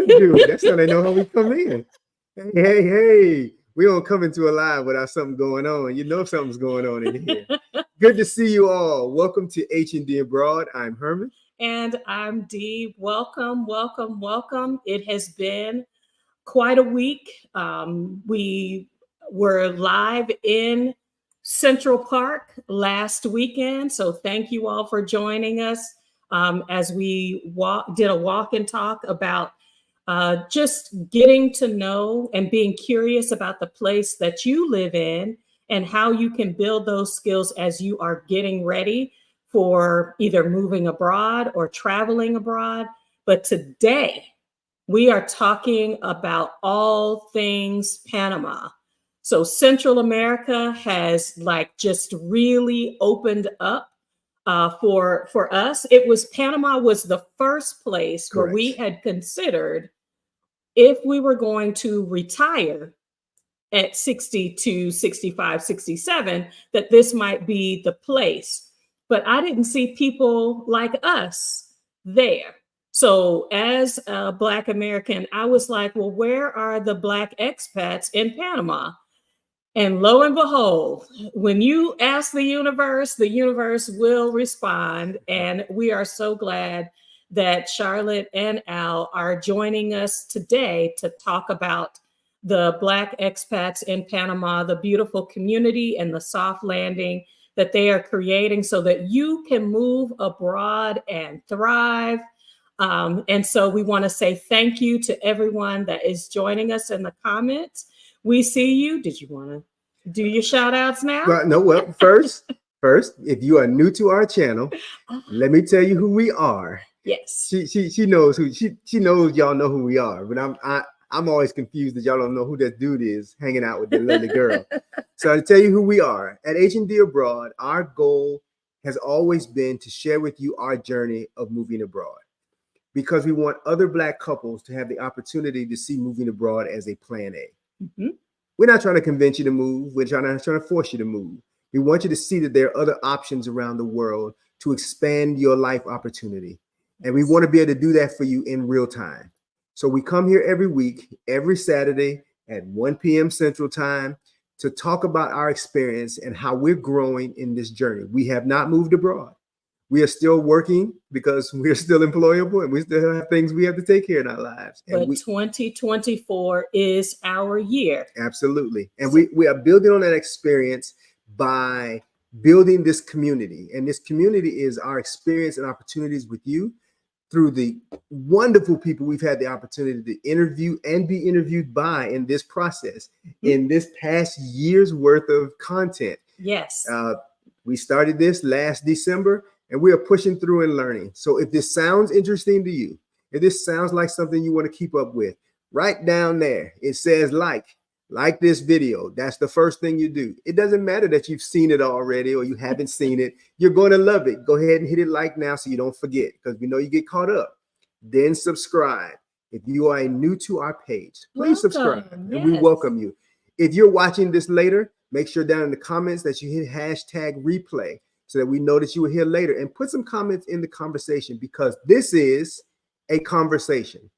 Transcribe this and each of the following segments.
Dude, that's how they know how we come in. Hey. We don't come into a live without something going on. You know something's going on in here. Good to see you all. Welcome to H&D Abroad. I'm Herman. And I'm Dee. Welcome. It has been quite a week. We were live in Central Park last weekend. So thank you all for joining us as we did a walk and talk about just getting to know and being curious about the place that you live in and how you can build those skills as you are getting ready for either moving abroad or traveling abroad. But today we are talking about all things Panama. So Central America has just really opened up for us. Panama was the first place Correct. where we had considered if we were going to retire at 62, 65, 67, that this might be the place. But I didn't see people like us there. So as a Black American, I was like, well, where are the Black expats in Panama? And lo and behold, when you ask the universe will respond. And we are so glad that Charlotte and Al are joining us today to talk about the Black expats in Panama, the beautiful community and the soft landing that they are creating so that you can move abroad and thrive. And so we want to say thank you to everyone that is joining us in the comments. We see you. Did you want to do your shout outs now? Well, first, if you are new to our channel, let me tell you who we are. Yes. She knows who she knows y'all know who we are, but I'm always confused that y'all don't know who that dude is hanging out with the lovely girl. So to tell you who we are, at H&D Abroad, our goal has always been to share with you our journey of moving abroad, because we want other Black couples to have the opportunity to see moving abroad as a plan A. Mm-hmm. We're not trying to convince you to move. We're not trying to force you to move. We want you to see that there are other options around the world to expand your life opportunity. And we want to be able to do that for you in real time. So we come here every week, every Saturday at 1 p.m. Central Time to talk about our experience and how we're growing in this journey. We have not moved abroad. We are still working because we're still employable and we still have things we have to take care of in our lives. But 2024 is our year. Absolutely. And we are building on that experience by building this community. And this community is our experience and opportunities with you through the wonderful people we've had the opportunity to interview and be interviewed by in this process, in this past year's worth of content. Yes. We started this last December. And we are pushing through and learning. So if this sounds interesting to you, if this sounds like something you want to keep up with, right down there, it says like this video. That's the first thing you do. It doesn't matter that you've seen it already or you haven't seen it. You're going to love it. Go ahead and hit it like now so you don't forget, because we know you get caught up. Then subscribe. If you are new to our page, please subscribe. Yes. And we welcome you. If you're watching this later, make sure down in the comments that you hit hashtag replay, so that we know that you were here later, and put some comments in the conversation, because this is a conversation.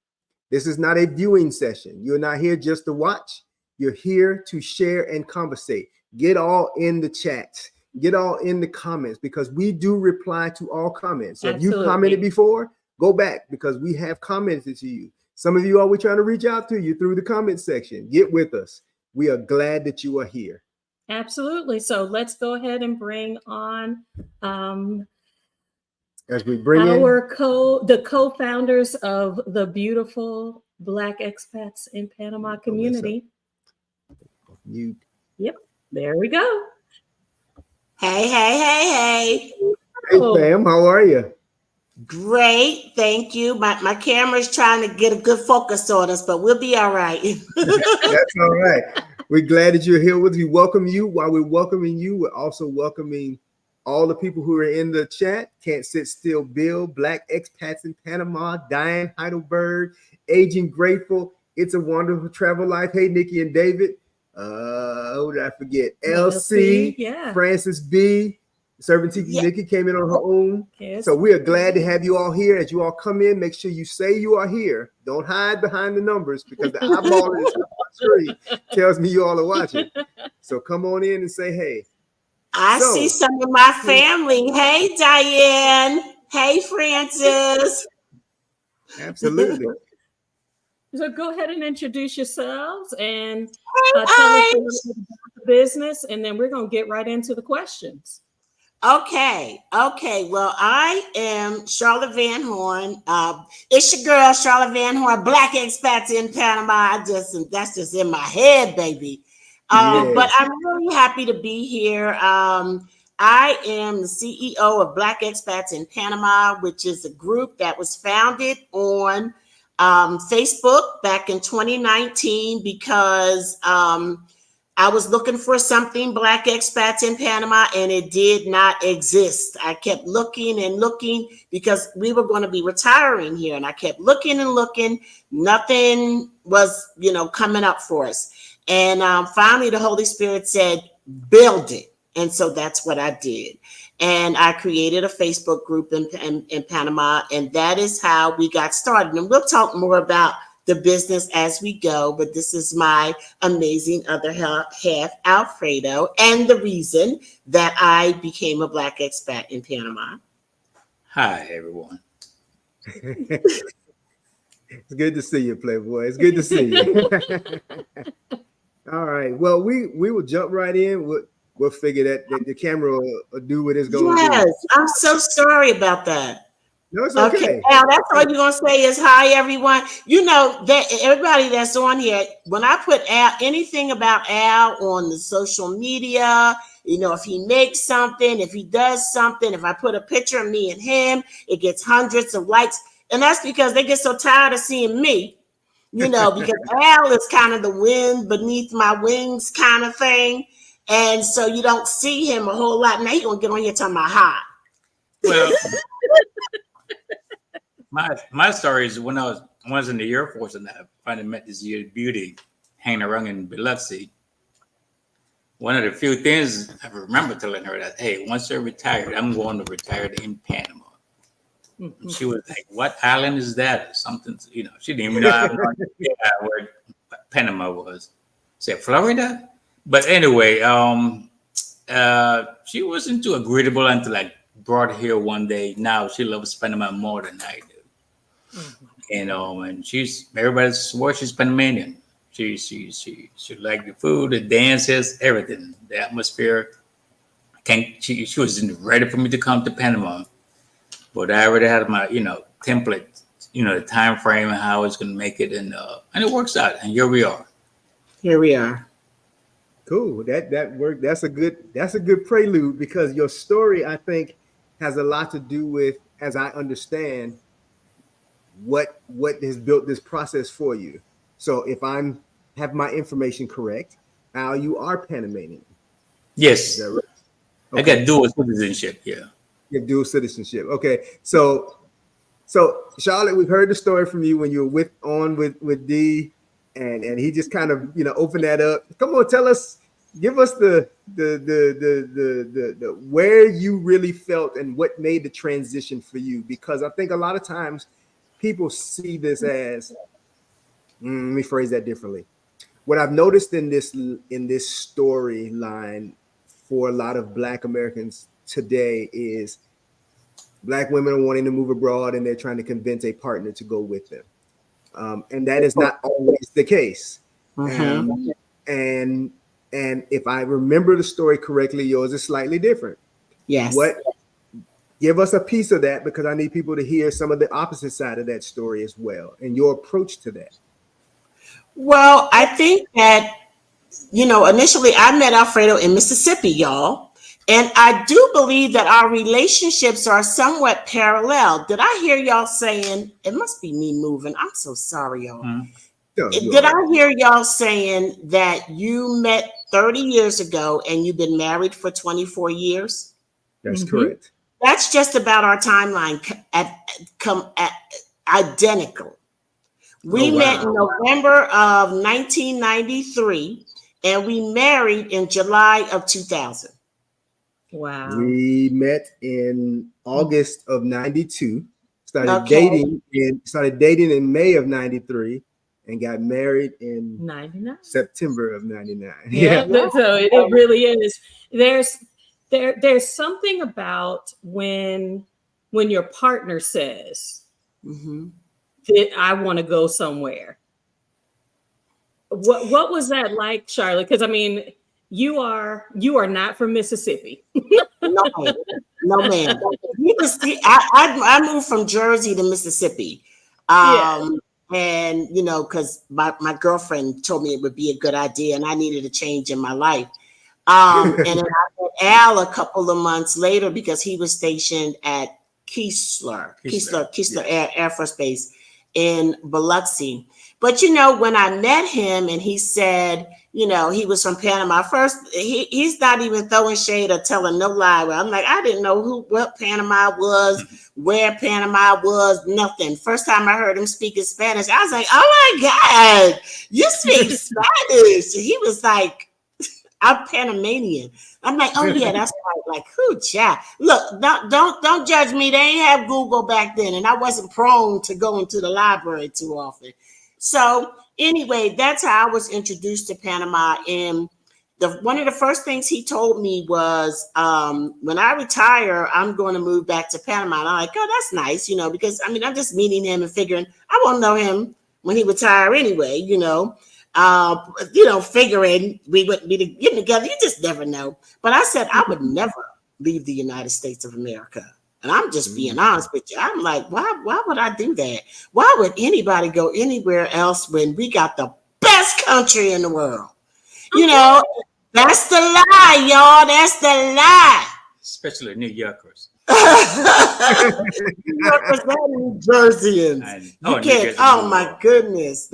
This is not a viewing session. You're not here just to watch. You're here to share and conversate. Get all in the chat. Get all in the comments, because we do reply to all comments. So Absolutely. If you commented before, go back, because we have commented to you. Some of you are trying to reach out to you through the comment section. Get with us. We are glad that you are here. Absolutely. So let's go ahead and bring on as we bring the co-founders of the beautiful Black expats in Panama community. Yep, there we go. Hey. Hey, Pam, how are you? Great, thank you. My camera's trying to get a good focus on us, but we'll be all right. That's all right. We're glad that you're here with us. We welcome you. While we're welcoming you, we're also welcoming all the people who are in the chat. Can't Sit Still Bill, Black Expats in Panama, Diane Heidelberg, Aging Grateful, It's a Wonderful Travel Life. Hey, Nikki and David. Who did I forget? LC, yeah. Francis B, Servant Tiki Yeah. Nikki came in on her own. Yes. So we are glad to have you all here. As you all come in, make sure you say you are here. Don't hide behind the numbers because the eyeball in the top of the screen tells me you all are watching. So come on in and say hey. I So, see some of my family. Hey, Diane. Hey, Francis. absolutely. So go ahead and introduce yourselves and Hey, tell us a Ice. little bit about the business, and then we're going to get right into the questions. Okay. Well, I am Charlotte Van Horn. It's your girl, Charlotte Van Horn, Black Expats in Panama. That's just in my head, baby. But Yes. I'm really happy to be here. I am the CEO of Black Expats in Panama, which is a group that was founded on Facebook back in 2019 because I was looking for something Black Expats in Panama and it did not exist. I kept looking and looking because we were going to be retiring here, and I kept looking and looking. Nothing was, coming up for us. And finally, the Holy Spirit said, build it. And so that's what I did. And I created a Facebook group in Panama, and that is how we got started. And we'll talk more about the business as we go, but this is my amazing other half, Alfredo, and the reason that I became a Black expat in Panama. Hi, everyone. It's good to see you, Playboy. It's good to see you. All right. Well, we will jump right in. We'll figure that the camera will do what it's going to do. Yes, I'm so sorry about that. No, it's okay. Al, that's all you're gonna say is hi, everyone. You know that everybody that's on here, when I put Al, anything about Al on the social media, if he makes something, if he does something, if I put a picture of me and him, it gets hundreds of likes. And that's because they get so tired of seeing me, because Al is kind of the wind beneath my wings kind of thing. And so you don't see him a whole lot. Now you're gonna get on here talking about hi. Well, my story is when I was in the Air Force and I finally met this beauty hanging around in Biloxi. One of the few things I remember telling her that, hey, once you're retired, I'm going to retire in Panama. Mm-hmm. She was like, what island is that? Or something, she didn't even know I have no idea where Panama was. Said Florida? But anyway, she wasn't too agreeable until I brought her here one day. Now she loves Panama more than I do. Mm-hmm. And everybody swore she's Panamanian. She liked the food, the dances, everything, the atmosphere. She wasn't ready for me to come to Panama, but I already had my template, the time frame and how I was going to make it, and it works out. And here we are. Here we are. Cool. That worked. That's a good prelude because your story, I think, has a lot to do with, as I understand, what has built this process for you. So if have my information correct, Al, you are Panamanian. Yes. Is that right? Okay. I got dual citizenship. Yeah. You have dual citizenship. Okay. So Charlotte, we've heard the story from you when you were with D, and he just kind of opened that up. Come on, give us the where you really felt and what made the transition for you, because I think a lot of times people see this as let me phrase that differently. What I've noticed in this storyline for a lot of Black Americans today is Black women are wanting to move abroad and they're trying to convince a partner to go with them. And that is not always the case. Mm-hmm. And if I remember the story correctly, yours is slightly different. Yes. Give us a piece of that, because I need people to hear some of the opposite side of that story as well, and your approach to that. Well, I think that, initially I met Alfredo in Mississippi, y'all. And I do believe that our relationships are somewhat parallel. Did I hear y'all saying, it must be me moving? I'm so sorry, y'all. Mm-hmm. No, did I hear y'all saying that you met 30 years ago and you've been married for 24 years? That's correct. That's just about our timeline identical. We met in November of 1993 and we married in July of 2000. Wow. We met in August of 92, Okay. started dating in May of 93, and got married in 99. September of 99. Yeah. Yeah. So it really is. There's something about when your partner says Mm-hmm. that I want to go somewhere. What was that like, Charlotte? Because I mean, you are not from Mississippi. No, no, ma'am. You can see, I moved from Jersey to Mississippi. Yeah. And you know, because my girlfriend told me it would be a good idea and I needed a change in my life. And then I met Al a couple of months later because he was stationed at Keesler Air Force Base in Biloxi. But you know, when I met him and he said, you know, he was from Panama. First, he's not even throwing shade or telling no lie. I'm like, I didn't know what Panama was, where Panama was, nothing. First time I heard him speak in Spanish, I was like, oh my God, you speak Spanish. He was like, I'm Panamanian. I'm like, oh yeah, that's right. Like, who, chat? Look, don't judge me. They ain't have Google back then, and I wasn't prone to going to the library too often. So anyway, that's how I was introduced to Panama. And one of the first things he told me was, when I retire, I'm going to move back to Panama. And I'm like, oh, that's nice, you know, because I mean, I'm just meeting him and figuring I won't know him when he retire anyway, you know. Figuring we wouldn't be getting together. You just never know. But I said I would never leave the United States of America. And I'm just being honest with you. I'm like, why would I do that? Why would anybody go anywhere else when we got the best country in the world? You know, that's the lie, y'all. That's the lie. Especially New Yorkers. New Jerseyans. You can't. Oh my goodness!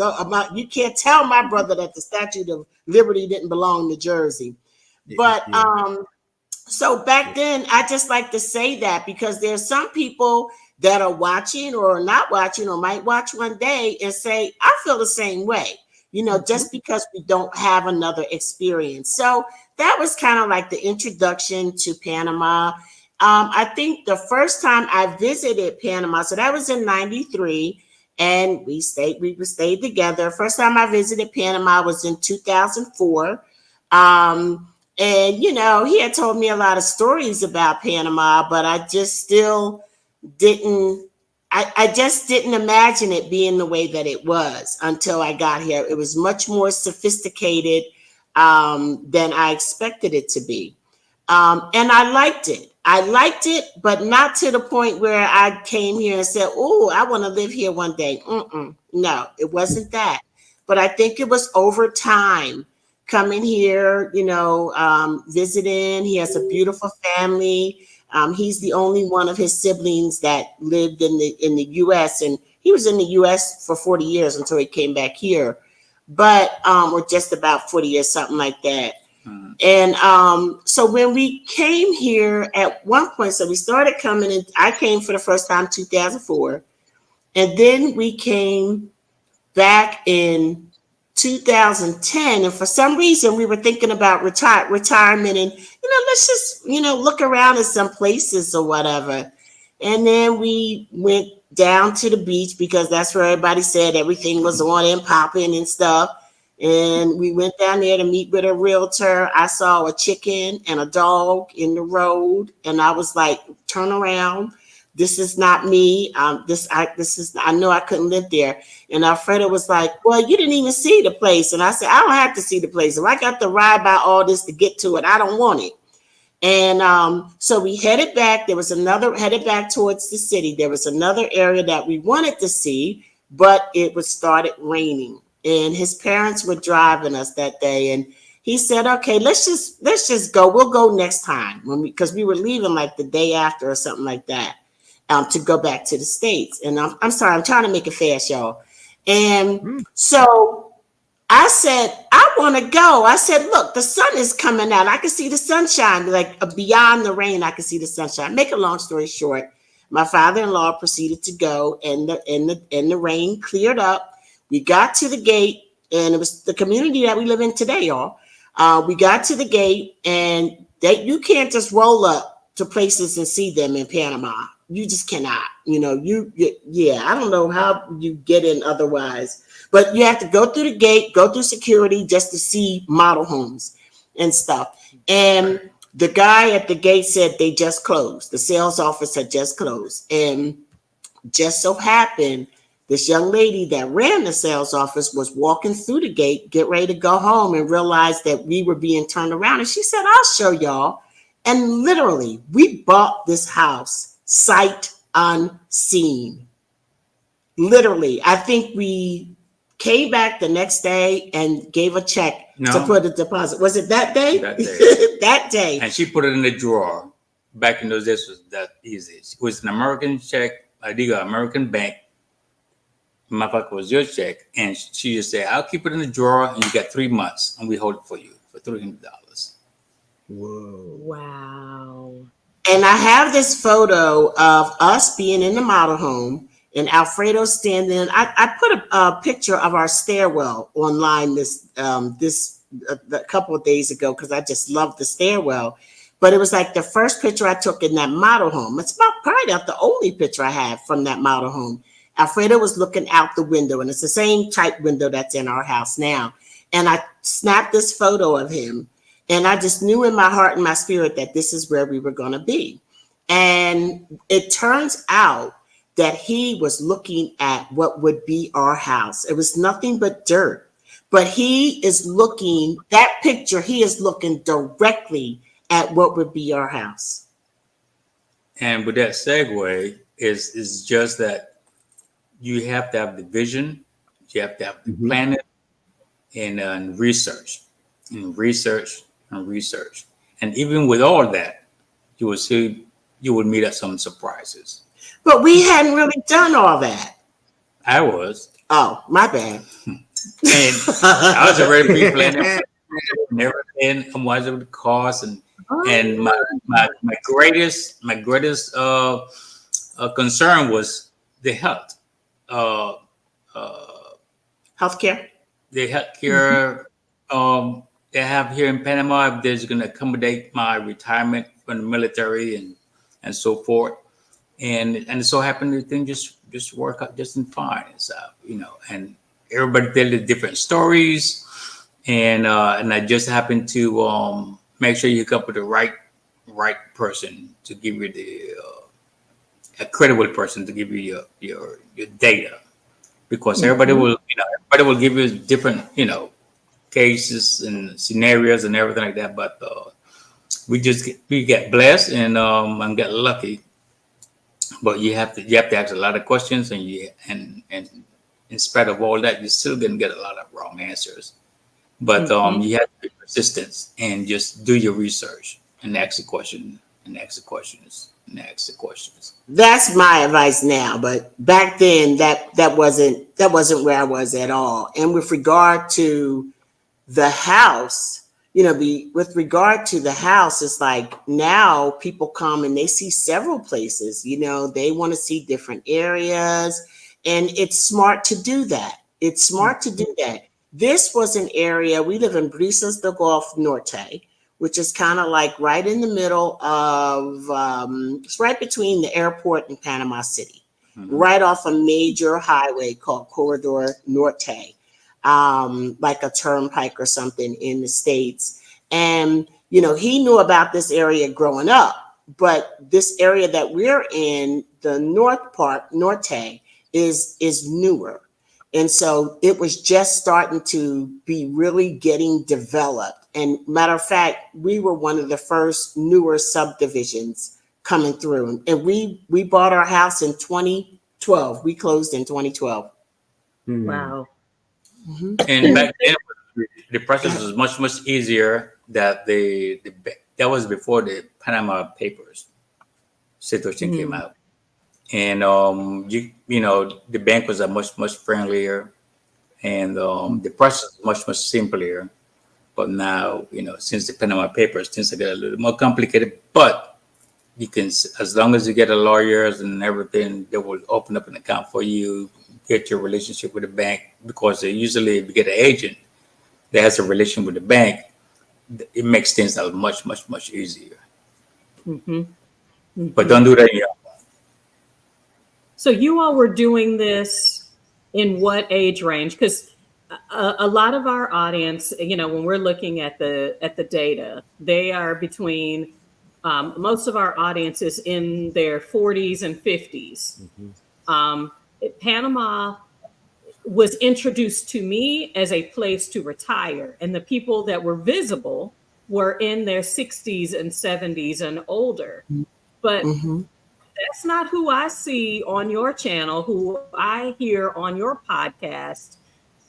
You can't tell my brother that the Statue of Liberty didn't belong to Jersey. But so back then, I just like to say that because there's some people that are watching or not watching or might watch one day and say, I feel the same way. You know, just because we don't have another experience. So that was kind of like the introduction to Panama. I think the first time I visited Panama, so that was in 93, and we stayed together. First time I visited Panama was in 2004. And, you know, he had told me a lot of stories about Panama, but I just still didn't, I just didn't imagine it being the way that it was until I got here. It was much more sophisticated than I expected it to be. And I liked it, but not to the point where I came here and said, oh, I want to live here one day. No, it wasn't that. But I think it was over time coming here, you know, visiting. He has a beautiful family. He's the only one of his siblings that lived in the U.S. And he was in the U.S. for 40 years until he came back here. But, or just about 40 years, something like that. And so when we came here at one point, so we started coming in, I came for the first time 2004. And then we came back in 2010. And for some reason, we were thinking about retirement and, you know, let's just, you know, look around at some places or whatever. And then we went down to the beach because that's where everybody said everything was on and popping and stuff. And we went down there to meet with a realtor. I saw a chicken and a dog in the road. And I was like, turn around. This is not me. I know I couldn't live there. And Alfredo was like, well, you didn't even see the place. And I said, I don't have to see the place. If I got to ride by all this to get to it, I don't want it. And so we headed back. Headed back towards the city. There was another area that we wanted to see, but it was started raining. And his parents were driving us that day. And he said, okay, let's just go. We'll go next time because we were leaving like the day after or something like that to go back to the States. And I'm sorry, I'm trying to make it fast, y'all. And so I said, I want to go. I said, look, the sun is coming out. I can see the sunshine, like beyond the rain. I can see the sunshine. Make a long story short, my father-in-law proceeded to go and the rain cleared up. We got to the gate, and it was the community that we live in today, y'all. We got to the gate, and you can't just roll up to places and see them in Panama. You just cannot. Yeah, I don't know how you get in otherwise, but you have to go through the gate, go through security just to see model homes and stuff. And the guy at the gate said they just closed. The sales office had just closed. And just so happened, this young lady that ran the sales office was walking through the gate, get ready to go home, and realized that we were being turned around. And she said, I'll show y'all. And literally, we bought this house sight unseen. Literally, I think we came back the next day and gave a check to put a deposit. Was it that day? That day. That day. And she put it in the drawer. Back in those days, was that easy. It was an American check. I did an American bank. My fact was your check, and she just said, "I'll keep it in the drawer, and you got 3 months, and we hold it for you for $300." Whoa! Wow! And I have this photo of us being in the model home, and Alfredo standing. I put a picture of our stairwell online a couple of days ago because I just love the stairwell. But it was like the first picture I took in that model home. It's probably not the only picture I have from that model home. Alfredo was looking out the window, and it's the same type window that's in our house now. And I snapped this photo of him, and I just knew in my heart and my spirit that this is where we were going to be. And it turns out that he was looking at what would be our house. It was nothing but dirt. But he is looking, that picture, he is looking directly at what would be our house. And with that segue is just that you have to have the vision, you have to have the planning, and research, and research, and research. And even with all that, you will see, you would meet at some surprises. But we hadn't really done all that. I was. Oh, my bad. And I was already pre-planning and everything. I'm watching the cost, and my greatest concern was the health. Healthcare. The healthcare they have here in Panama, if there's going to accommodate my retirement from the military and so forth, and it so happened the thing just work out just fine. So and everybody tell the different stories, and I just happened to make sure you come up with the right person to give you a credible person to give you your data, because everybody will give you different cases and scenarios and everything like that, but we get blessed and get lucky. But you have to ask a lot of questions, and in spite of all that, you still gonna get a lot of wrong answers. But you have to be persistent and just do your research and ask the question and ask the questions and ask the questions. That's my advice now, but back then that wasn't where I was at all. And with regard to the house, with regard to the house, it's like now people come and they see several places. They want to see different areas, and it's smart to do that. It's smart to do that. This was an area, we live in Brisas del Golf Norte, which is kind of like right in the middle of, it's right between the airport and Panama City, right off a major highway called Corredor Norte, like a turnpike or something in the States. And, he knew about this area growing up, but this area that we're in, the north part, Norte, is newer. And so it was just starting to be really getting developed. And matter of fact, we were one of the first newer subdivisions coming through. And we bought our house in 2012. We closed in 2012. Wow. And back then, the process was much easier. That that was before the Panama Papers situation came out. And the bank was much friendlier, and the process was much simpler. But now, since the Panama Papers, things get a little more complicated. But you can, as long as you get a lawyers and everything, they will open up an account for you, get your relationship with the bank, because they usually, if you get an agent that has a relation with the bank, it makes things a much easier. Mm-hmm. Mm-hmm. But don't do that young. So you all were doing this in what age range? Because a lot of our audience, when we're looking at the data, they are between most of our audience is in their 40s and 50s. Panama was introduced to me as a place to retire, and the people that were visible were in their 60s and 70s and older. But that's not who I see on your channel, who I hear on your podcast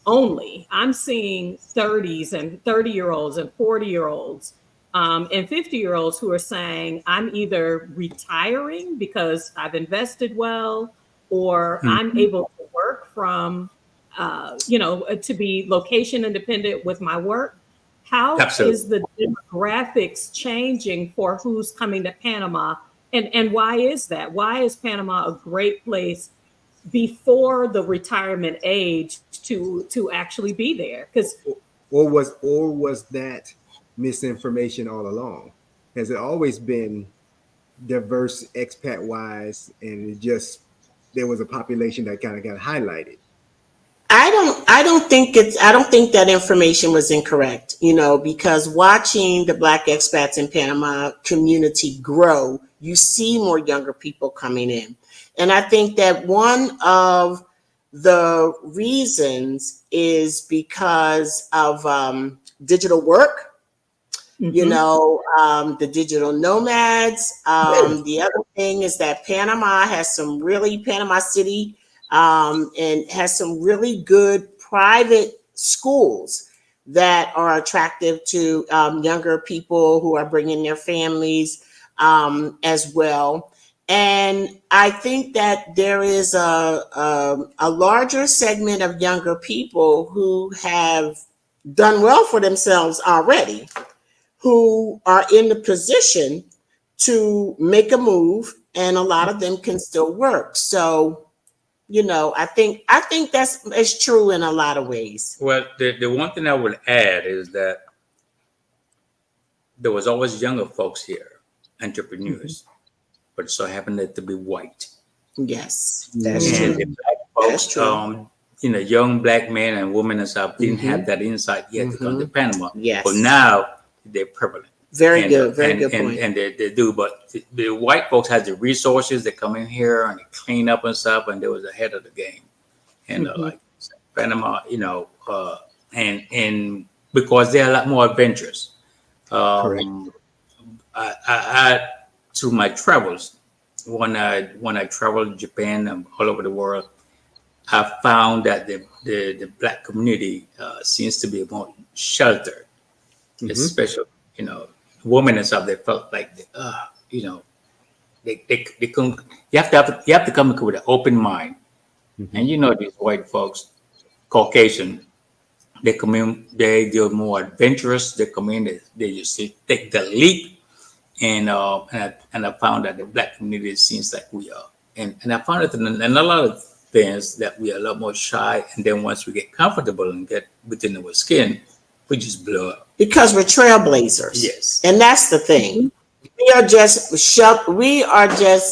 only. I'm seeing 30s and 30-year-olds and 40-year-olds and 50-year-olds who are saying, I'm either retiring because I've invested well, or I'm able to work from, to be location independent with my work. How Absolutely. is the demographics changing for who's coming to Panama? And why is that? Why is Panama a great place before the retirement age to actually be there? Because or was that misinformation all along? Has it always been diverse expat wise, and it just there was a population that kind of got highlighted? I don't think that information was incorrect, because watching the Black expats in Panama community grow, you see more younger people coming in. And I think that one of the reasons is because of digital work, the digital nomads. The other thing is that Panama City and has some really good private schools that are attractive to younger people who are bringing their families as well. And I think that there is a larger segment of younger people who have done well for themselves already, who are in the position to make a move, and a lot of them can still work. So, I think it's true in a lot of ways. Well, the one thing I would add is that there was always younger folks here, entrepreneurs, but it so happened to be white. Yes, that's And true. the black folks, That's true. Young black men and women and stuff didn't have that insight yet to come to Panama. Yes. But now they're prevalent. Very And, good. Very good and, point. And they do, but the white folks had the resources. They come in here and they clean up and stuff, and they was ahead of the game. And like Panama, and because they're a lot more adventurous. Correct. I through my travels, when I traveled Japan and all over the world, I found that the black community seems to be more sheltered, especially women and stuff. They felt like they couldn't. You have to come with an open mind, and these white folks, Caucasian, they come in. They're more adventurous. They come in. They just take the leap. And I found that the black community seems like we are, and I found it in a lot of things that we are a lot more shy, and then once we get comfortable and get within our skin, we just blow up. Because we're trailblazers. Yes, and that's the thing. We are just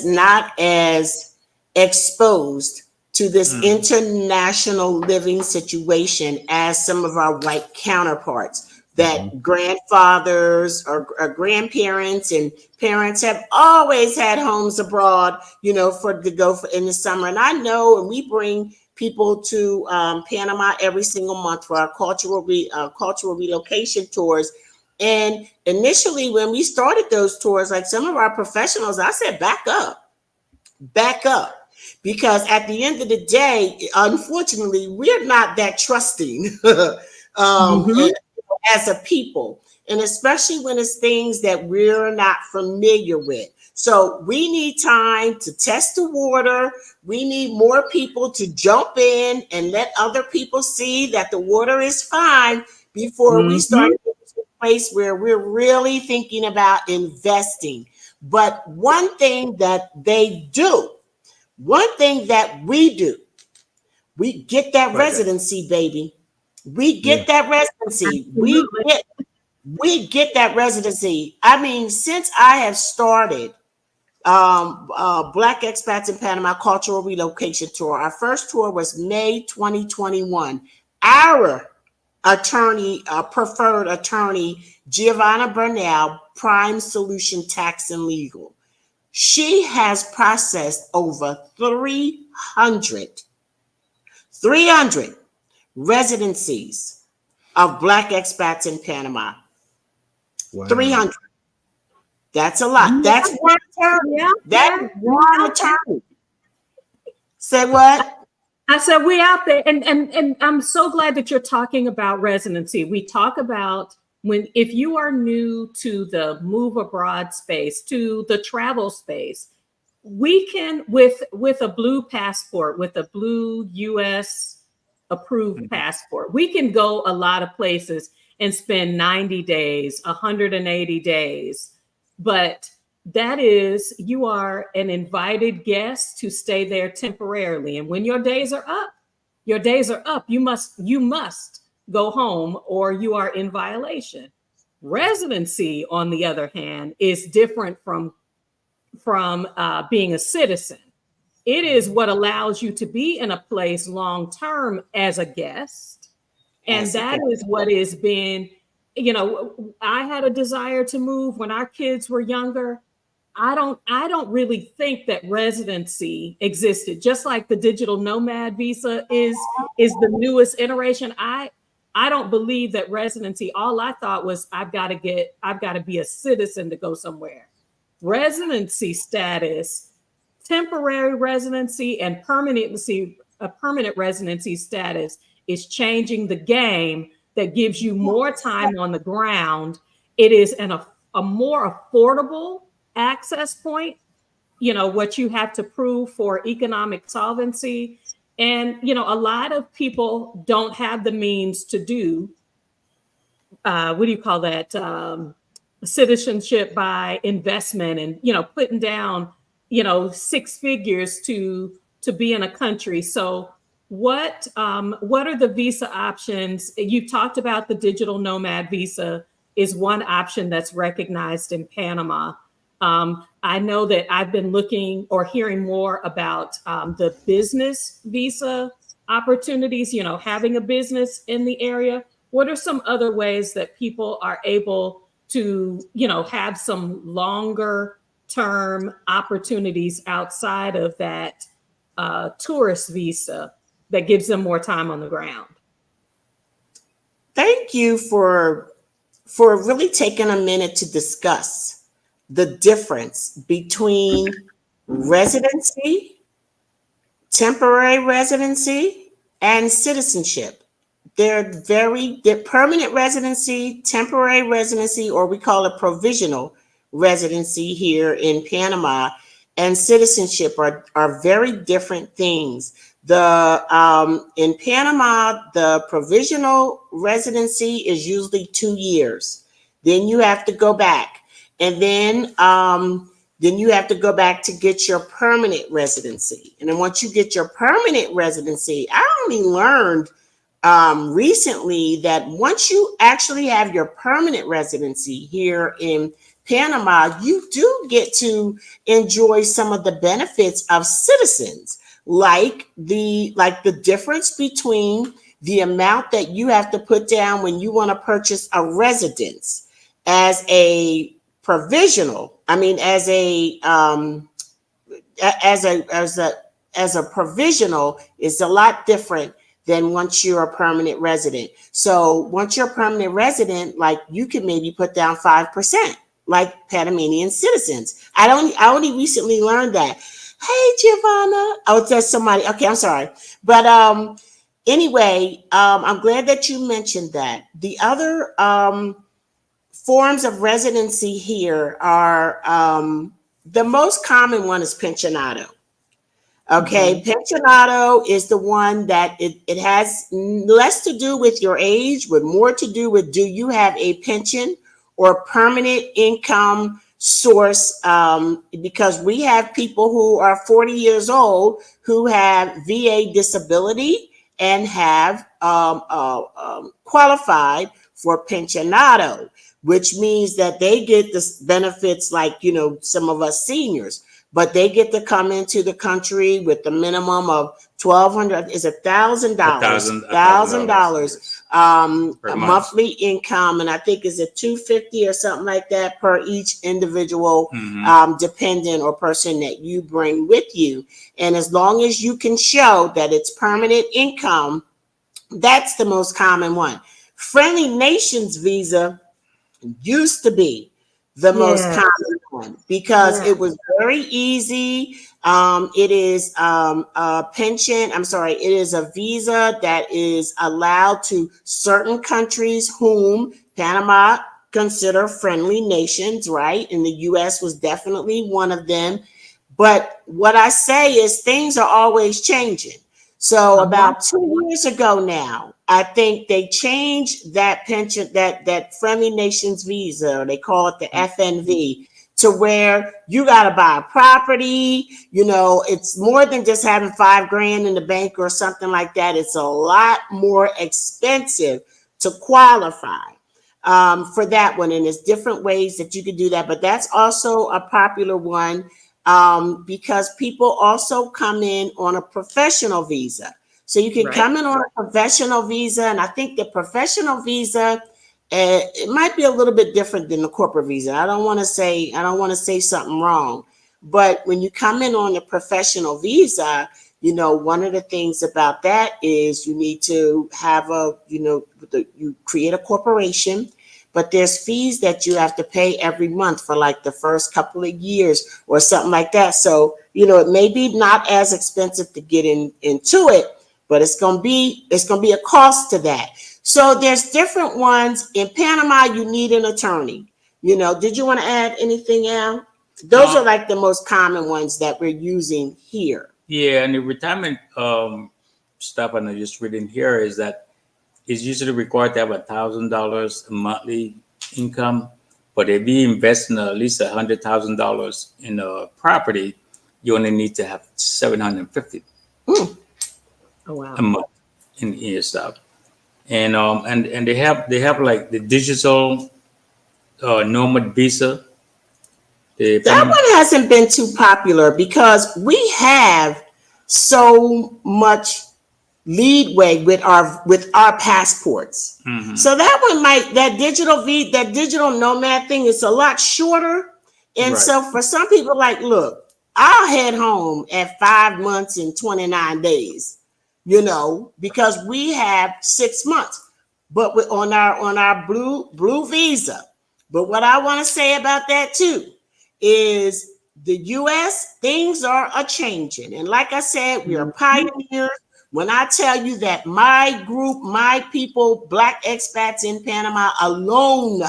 not as exposed to this international living situation as some of our white counterparts. That grandfathers or grandparents and parents have always had homes abroad, in the summer. And I know, and we bring people to Panama every single month for our cultural relocation tours. And initially, when we started those tours, like some of our professionals, I said, back up. Because at the end of the day, unfortunately, we're not that trusting. As a people, and especially when it's things that we're not familiar with. So we need time to test the water. We need more people to jump in and let other people see that the water is fine before we start getting to a place where we're really thinking about investing. But one thing that we do, we get that residency, baby. We get that residency. we get that residency. I mean, since I have started Black Expats in Panama Cultural Relocation Tour, our first tour was May 2021. Our attorney, preferred attorney, Giovanna Bernal, Prime Solution Tax and Legal. She has processed over 300 residencies of Black expats in Panama. Wow. 300. That's a lot. That's one attorney. Yeah. That's one attorney. Say what? I said we out there, and I'm so glad that you're talking about residency. We talk about if you are new to the move abroad space, to the travel space, we can with a blue passport, with a blue US approved passport, we can go a lot of places and spend 90 days, 180 days. But that is, you are an invited guest to stay there temporarily. And when your days are up, you must go home or you are in violation. Residency, on the other hand, is different from being a citizen. It is what allows you to be in a place long term as a guest. And that is what has been, I had a desire to move when our kids were younger. I don't really think that residency existed. Just like the digital nomad visa is the newest iteration. I don't believe that residency. All I thought was I've got to be a citizen to go somewhere. Residency status, temporary residency, and permanent residency status is changing the game. That gives you more time on the ground. It is a more affordable access point, what you have to prove for economic solvency. And, a lot of people don't have the means to do, what do you call that? Citizenship by investment and, putting down, 6 figures to be in a country. So what are the visa options? You talked about the digital nomad visa is one option that's recognized in Panama. I know that I've been looking or hearing more about the business visa opportunities, having a business in the area. What are some other ways that people are able to, have some longer term opportunities outside of that tourist visa that gives them more time on the ground? Thank you for really taking a minute to discuss the difference between residency, temporary residency, and citizenship. They're permanent residency, temporary residency, or we call it provisional residency here in Panama, and citizenship are very different things. In Panama, the provisional residency is usually 2 years. Then you have to go back, and then you have to go back to get your permanent residency. And then once you get your permanent residency, I only learned recently that once you actually have your permanent residency here in Panama, you do get to enjoy some of the benefits of citizens, like the difference between the amount that you have to put down when you want to purchase a residence as a provisional. I mean, as a provisional is a lot different than once you're a permanent resident. So once you're a permanent resident, like you can maybe put down 5%, like Panamanian citizens. I only recently learned that. Hey, Giovanna. Oh, there's somebody. Okay, I'm sorry. But anyway, I'm glad that you mentioned that. The other forms of residency here are the most common one is pensionado. Okay, pensionado is the one that it has less to do with your age, with more to do with, do you have a pension or permanent income source? Because we have people who are 40 years old who have VA disability and have qualified for pensionado. which means that they get the benefits like, you know, some of us seniors, but they get to come into the country with the minimum of $1,200 is $1,000 Per a month. monthly income, and I think is it $250 or something like that per each individual dependent or person that you bring with you. And as long as you can show that it's permanent income, that's the most common one. Friendly Nations visa used to be the most common one because it was very easy. It is a pension. I'm sorry. It is a visa that is allowed to certain countries whom Panama consider friendly nations, right? And the U.S. was definitely one of them. But what I say is things are always changing. So about 2 years ago now, I think they changed that pension, that friendly nations visa, or they call it the FNV, to where you got to buy a property. You know, it's more than just having $5,000 in the bank or something like that. It's a lot more expensive to qualify for that one. And there's different ways that you could do that. But that's also a popular one. Because people also come in on a professional visa. So you can come in on a professional visa. And I think the professional visa, it might be a little bit different than the corporate visa. I don't want to say something wrong. But when you come in on a professional visa, you know, one of the things about that is you need to have you create a corporation. But there's fees that you have to pay every month for like the first couple of years or something like that. So, you know, it may be not as expensive to get into it, but it's gonna be a cost to that. So there's different ones. In Panama, you need an attorney. You know, did you want to add anything, Al? Those are like the most common ones that we're using here. Yeah, and the retirement stuff, and I just reading here is that it's usually required to have $1,000 a monthly income, but if you invest in at least $100,000 in a property, you only need to have $750 a month in your stuff. And they have like the digital nomad visa. That one hasn't been too popular because we have so much leadway with our passports. So that digital nomad thing is a lot shorter. And so for some people, like, look, I'll head home at 5 months and 29 days, you know, because we have 6 months, but on our blue visa. But what I want to say about that too is the US, things are a-changing. And like I said, we are pioneers. When I tell you that my group, my people, Black expats in Panama alone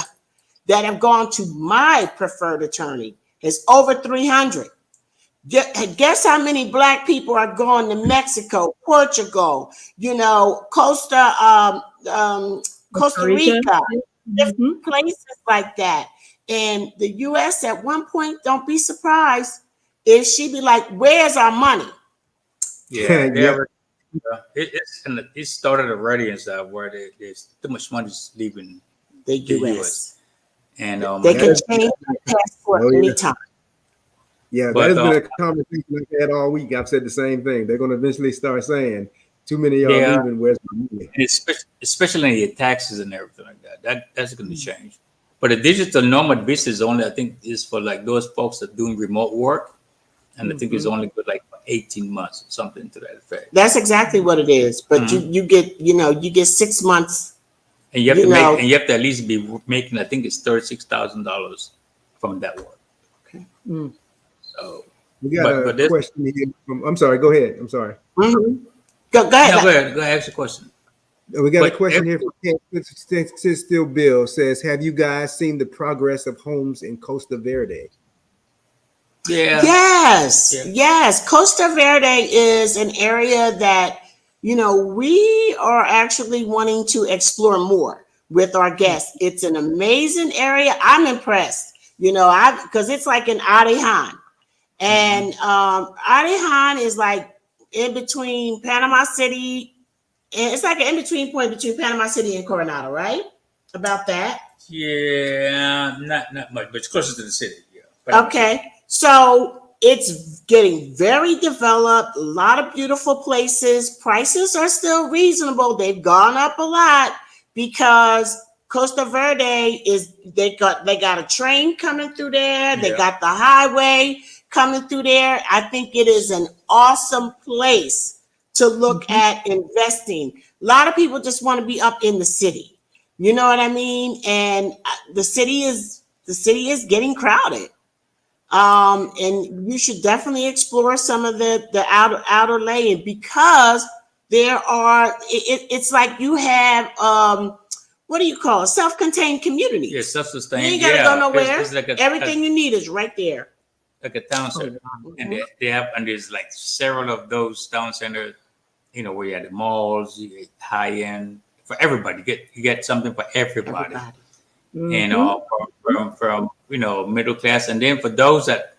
that have gone to my preferred attorney is over 300. Guess how many Black people are going to Mexico, Portugal, you know, Costa Rica, different places like that. And the US at one point, don't be surprised if she be like, where's our money? It started already and stuff where there's too much money leaving the US. And they can change their passport anytime. Yeah, that has been a conversation I've had all week. I've said the same thing. They're going to eventually start saying, too many of y'all leaving, where's my money? Especially the taxes and everything like that. That's going to change. But the digital nomad visa is only, I think, is for like those folks that are doing remote work. And I think it's only good like 18 months or something to that effect. That's exactly what it is. But you get 6 months. And you have to at least be making, I think it's $36,000 from that work. Okay. So we got a question here from, I'm sorry, go ahead. I'm sorry. Go ahead. No, go ahead. Ask the question. We got a question here from Still Bill says, have you guys seen the progress of homes in Costa Verde? Yeah. Yes. Costa Verde is an area that, you know, we are actually wanting to explore more with our guests. It's an amazing area. I'm impressed, you know, because it's like in Arihan. And Arihan is like in between Panama City. And it's like an in-between point between Panama City and Coronado, right? About that. Yeah, not much, but it's closer to the city. Yeah. Panama City. Okay, so it's getting very developed, a lot of beautiful places. Prices are still reasonable. They've gone up a lot because Costa Verde they got a train coming through there. They Yeah. got the highway coming through there. I think it is an awesome place to look at investing. A lot of people just want to be up in the city. You know what I mean? And the city is getting crowded. And you should definitely explore some of the outer lane because there are it's like you have what do you call it? Self-contained communities. Yeah, You self-sustained. ain't gotta go nowhere. It's like Everything you need is right there. like a town center, and there's like several of those town centers. You know, where you have the malls, you get high end for everybody. You get something for everybody. You know, from middle class, and then for those that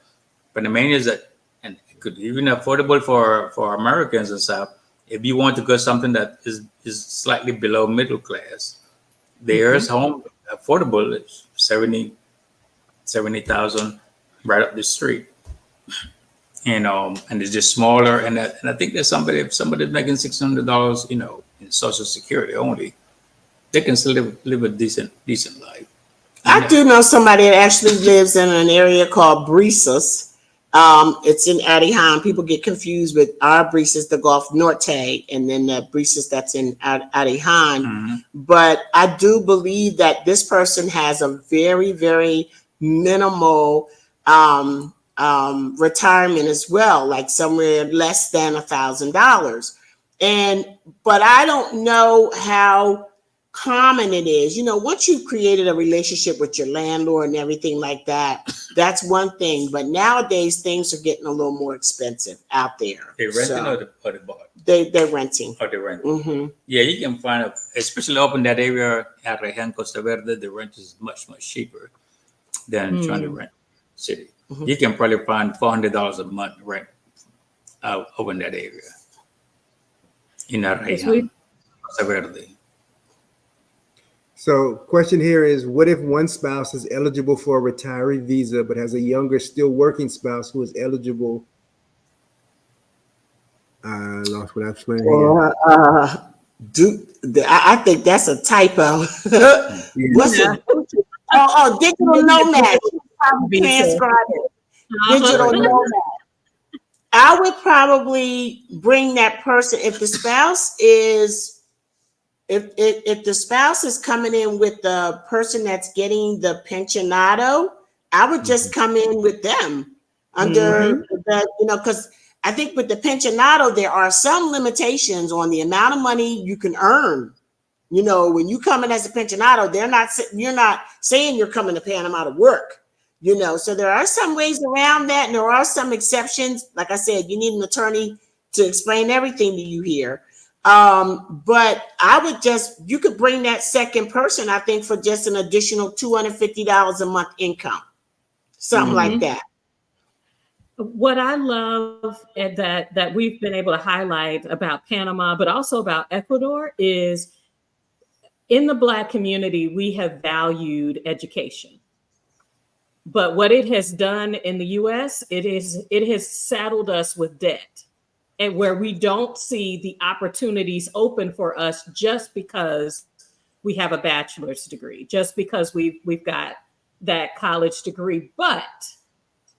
Panamanians that and it could even affordable for Americans and stuff. If you want to go something that is slightly below middle class, there's home affordable. It's 70,000 right up the street. And it's just smaller, and I think there's somebody's making $600, in Social Security only, they can still live a decent life. I do know somebody that actually lives in an area called Brisas. It's in Adihan. People get confused with our Brisas, the Gulf Norte, and then the Brisas that's in Adihan. But I do believe that this person has a very, very minimal retirement as well, like somewhere less than $1,000. But I don't know how common it is. Once you've created a relationship with your landlord and everything like that, that's one thing. But nowadays things are getting a little more expensive out there. They're renting or they bought? They're renting. Or they're renting. Yeah, you can find especially up in that area at Rejan, Costa Verde, the rent is much, much cheaper than trying to rent city. You can probably find $400 a month rent over in that area. In that Rejan, Costa Verde. So question here is, what if one spouse is eligible for a retiree visa, but has a younger, still working spouse who is eligible? I lost what I was playing here. I think that's a typo. What's it? Digital nomad. Transcribe it. Digital nomad. I would probably bring that person if the spouse is. If the spouse is coming in with the person that's getting the pensionado, I would just come in with them under because I think with the pensionado, there are some limitations on the amount of money you can earn. When you come in as a pensionado, you're not saying you're coming to Panama to work, so there are some ways around that. And there are some exceptions. Like I said, you need an attorney to explain everything to you here. But you could bring that second person, I think, for just an additional $250 a month income, something like that. What I love that we've been able to highlight about Panama, but also about Ecuador, is in the Black community, we have valued education. But what it has done in the US, it has saddled us with debt. And where we don't see the opportunities open for us just because we have a bachelor's degree, just because we've got that college degree. But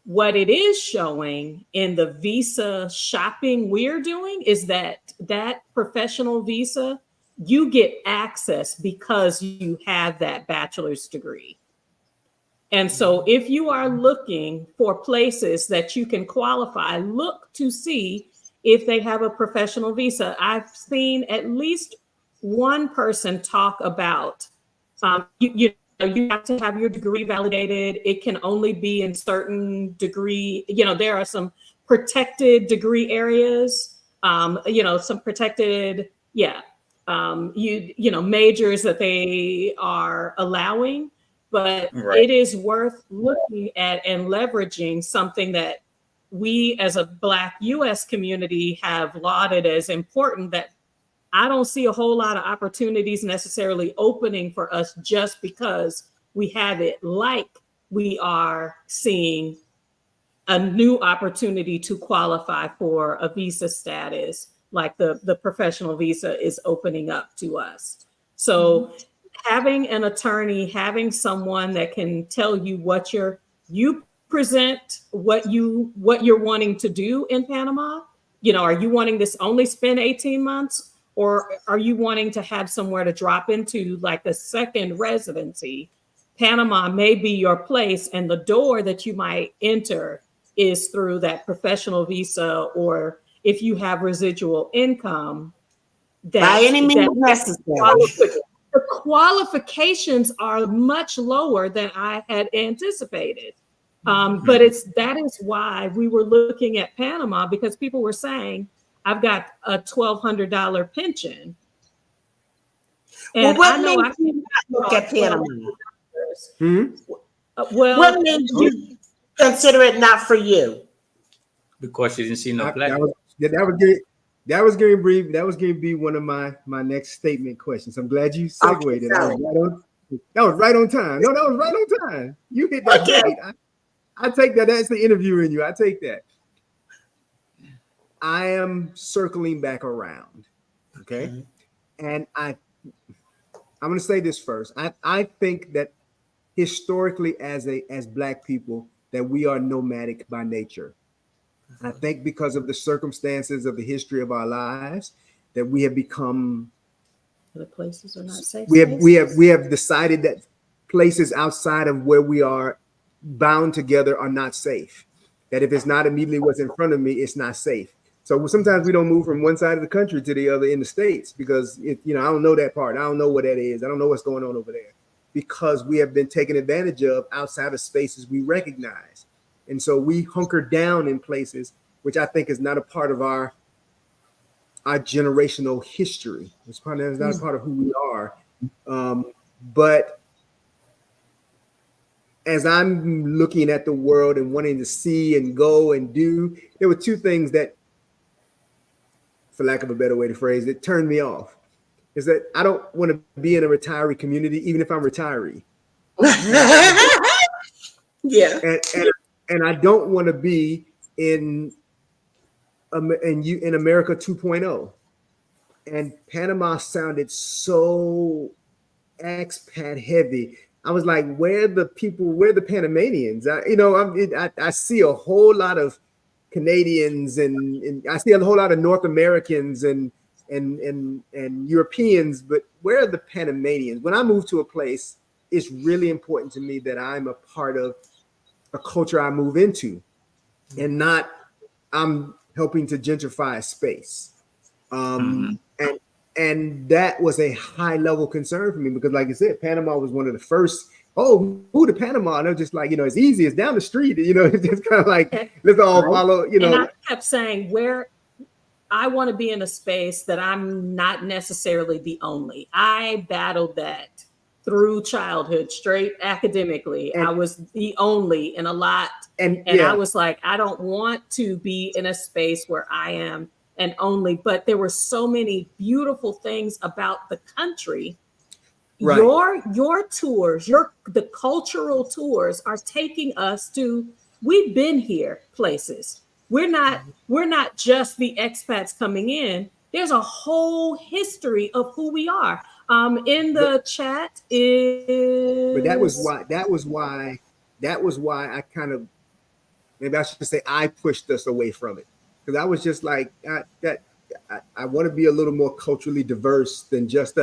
what it is showing in the visa shopping we're doing is that professional visa, you get access because you have that bachelor's degree. And so if you are looking for places that you can qualify, look to see if they have a professional visa. I've seen at least one person talk about, you have to have your degree validated. It can only be in certain degree, there are some protected degree areas, some protected, majors that they are allowing, but it is worth looking at and leveraging something that we as a Black US community have lauded as important, that I don't see a whole lot of opportunities necessarily opening for us just because we have it like we are seeing a new opportunity to qualify for a visa status, like the professional visa is opening up to us. So having an attorney, having someone that can tell you what you present, what you're wanting to do in Panama. You know, are you wanting this only spend 18 months? Or are you wanting to have somewhere to drop into, like a second residency? Panama may be your place, and the door that you might enter is through that professional visa, or if you have residual income. By any means necessary. The qualifications are much lower than I had anticipated. But that is why we were looking at Panama, because people were saying, I've got a $1,200 pension. And what made you not look at Panama? What made you consider it not for you? Because you didn't see no black. That was going to be one of my next statement questions. I'm glad you segued it. That was right on time. No, that was right on time. You hit that right. I take that. That's the interview in you. I take that. I am circling back around. Okay. And I'm going to say this first. I think that historically as Black people, that we are nomadic by nature. I think because of the circumstances of the history of our lives, that we have become. The places are not safe. We have decided that places outside of where we are bound together are not safe. That if it's not immediately what's in front of me, it's not safe. So sometimes we don't move from one side of the country to the other in the States because I don't know that part. I don't know what that is. I don't know what's going on over there, because we have been taken advantage of outside of spaces we recognize. And so we hunker down in places, which I think is not a part of our generational history. It's not a part of who we are. But as I'm looking at the world and wanting to see and go and do, there were two things that, for lack of a better way to phrase it, turned me off. Is that I don't want to be in a retiree community, even if I'm retiree. Yeah. And I don't want to be in America 2.0. And Panama sounded so expat heavy. I was like, where the Panamanians? I see a whole lot of Canadians and I see a whole lot of North Americans and Europeans, but where are the Panamanians? When I move to a place, it's really important to me that I'm a part of a culture I move into, and not I'm helping to gentrify a space. And that was a high level concern for me, because like I said, Panama was one of the first, move to Panama. And they're just like, it's easy. It's down the street. It's just kind of like, let's all follow, And I kept saying, where I want to be in a space that I'm not necessarily the only. I battled that through childhood, straight academically. I was the only in a lot. And I was like, I don't want to be in a space where I am an only, but there were so many beautiful things about the country. Right. Your tours, the cultural tours are taking us to, we've been here places. We're not just the expats coming in. There's a whole history of who we are. In the chat is. But that was why I kind of, maybe I should say, I pushed us away from it, because I was just like I want to be a little more culturally diverse than just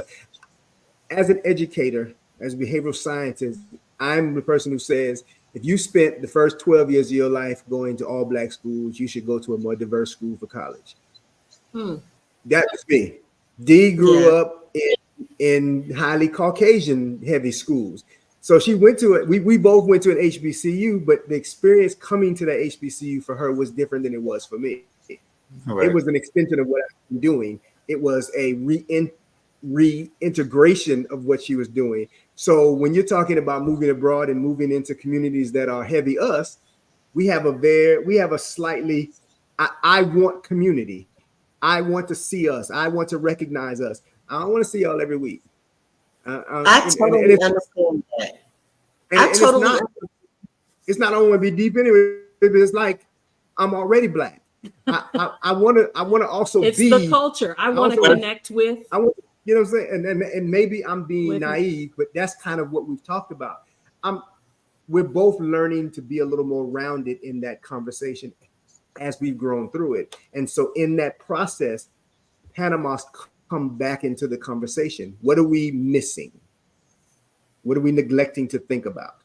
as an educator, as a behavioral scientist. I'm the person who says, if you spent the first 12 years of your life going to all Black schools, you should go to a more diverse school for college. That was me. Dee grew up in highly Caucasian heavy schools. So she went to it. We both went to an HBCU, but the experience coming to that HBCU for her was different than it was for me. Right. It was an extension of what I've been doing. It was a reintegration of what she was doing. So when you're talking about moving abroad and moving into communities that are heavy us, we have a slightly, I want community. I want to see us. I want to recognize us. I don't want to see y'all every week. I totally understand that. And, I and totally. it's not only be deep anyway, but it's like I'm already black. I want to also It's be the culture I want to also, connect with. I want, you know what I'm saying? And maybe I'm being With- naive, but that's kind of what we've talked about. We're both learning to be a little more rounded in that conversation as we've grown through it. And so in that process, Panama's come back into the conversation. What are we missing? What are we neglecting to think about?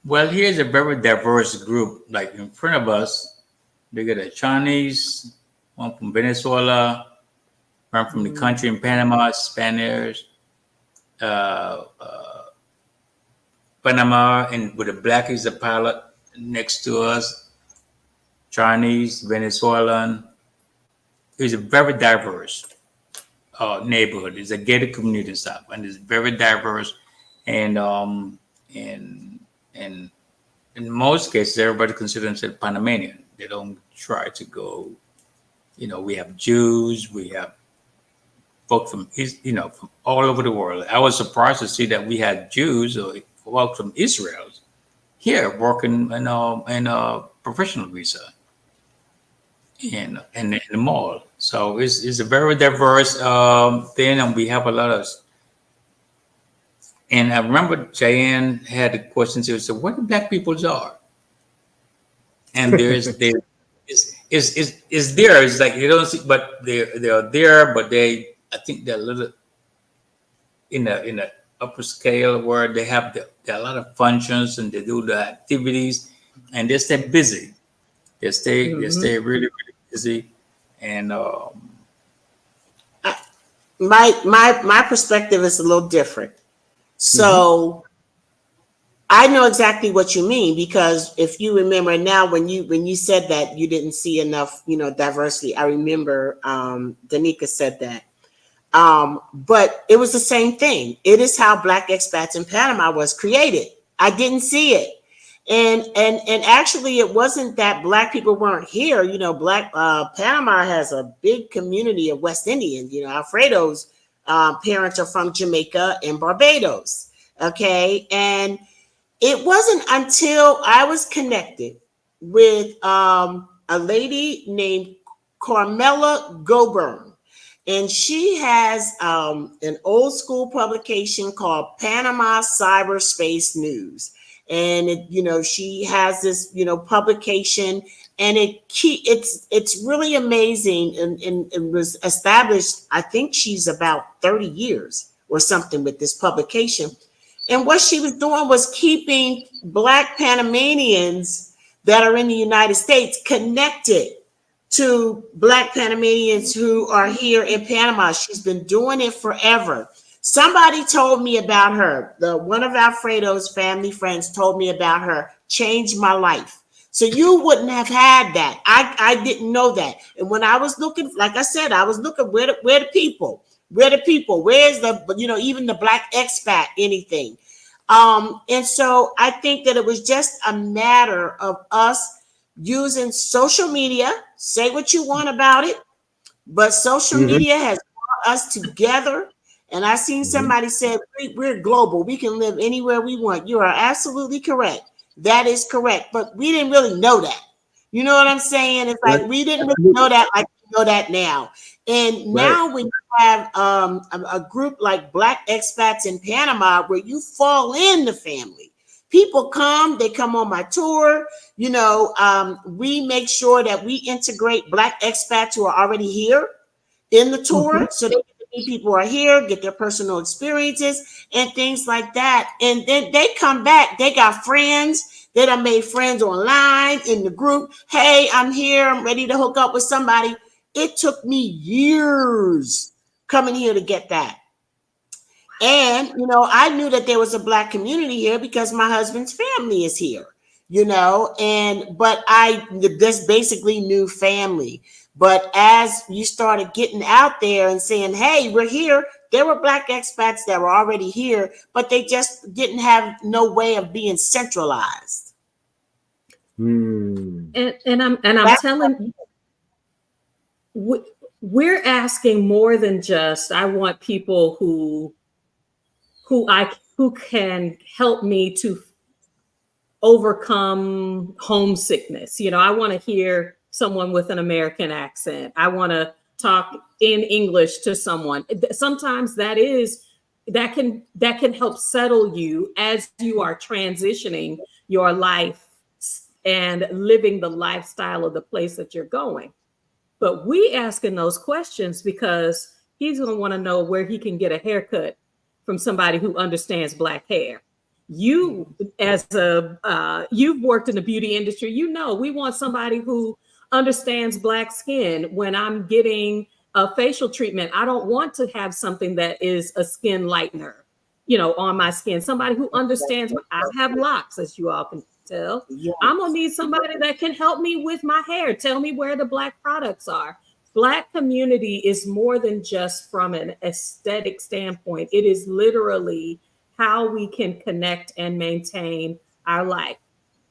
Well, here's a very diverse group. Like in front of us, they got a Chinese, one from Venezuela, one from the country in Panama, Spaniards, uh, uh, Panama, and with a black is a pilot next to us, Chinese, Venezuelan. It's a very diverse neighborhood. It's a gated community and stuff, and it's very diverse. And and in most cases, everybody considers themselves Panamanian. They don't try to go. You know, we have Jews, we have folks from from all over the world. I was surprised to see that we had Jews or folks from Israel here working in a professional visa in the mall. So it's a very diverse thing, and we have a lot of. And I remember Cheyenne had a question. She said, "What the black peoples are?" And is there. It's like you don't see, but they're there, but I think they're a little in a upper scale where they have there are a lot of functions and they do the activities and they stay busy. They stay really really busy, and My perspective is a little different. So I know exactly what you mean, because if you remember now, when you said that you didn't see enough, diversity, I remember Danica said that. But it was the same thing. It is how Black Expats in Panama was created. I didn't see it. And actually it wasn't that Black people weren't here. Panama has a big community of West Indians. Alfredo's parents are from Jamaica and Barbados. Okay. And it wasn't until I was connected with a lady named Carmela Goburn. And she has an old school publication called Panama Cyberspace News. And she has this publication, and it's really amazing, and it was established, I think she's about 30 years or something with this publication. And what she was doing was keeping Black Panamanians that are in the United States connected to Black Panamanians who are here in Panama. She's been doing it forever. Somebody told me about her. One of Alfredo's family friends told me about her. Changed my life. So you wouldn't have had that. I didn't know that. And when I was looking, like I said, I was looking where the people. Where's the, even the Black expat, anything. And so I think that it was just a matter of us using social media. Say what you want about it, but social media has brought us together. And I seen somebody said, we're global. We can live anywhere we want. You are absolutely correct. That is correct. But we didn't really know that. You know what I'm saying? It's like we didn't really know that like we know that now. And now when you have a group like Black Expats in Panama, where you fall in the family, people they come on my tour. We make sure that we integrate Black expats who are already here in the tour, so they people who are here, get their personal experiences and things like that. And then they come back, they got friends. They done made friends online in the group. Hey, I'm here. I'm ready to hook up with somebody. It took me years coming here to get that. And, I knew that there was a Black community here because my husband's family is here, but I just basically knew family. But as you started getting out there and saying, hey, we're here, there were Black expats that were already here, but they just didn't have no way of being centralized. And I'm telling you, we're asking more than just, I want people who who can help me to overcome homesickness. You know, I want to hear someone with an American accent. I want to talk in English to someone. Sometimes that can help settle you as you are transitioning your life and living the lifestyle of the place that you're going. But we asking those questions because he's going to want to know where he can get a haircut from somebody who understands Black hair. You, you've worked in the beauty industry, you know, we want somebody who understands Black skin. When I'm getting a facial treatment, I don't want to have something that is a skin lightener, you know, on my skin. Somebody who understands. I have locks, as you all can tell. Yes. I'm gonna need somebody that can help me with my hair, tell me where the Black products are. Black community is more than just from an aesthetic standpoint. It is literally how we can connect and maintain our life.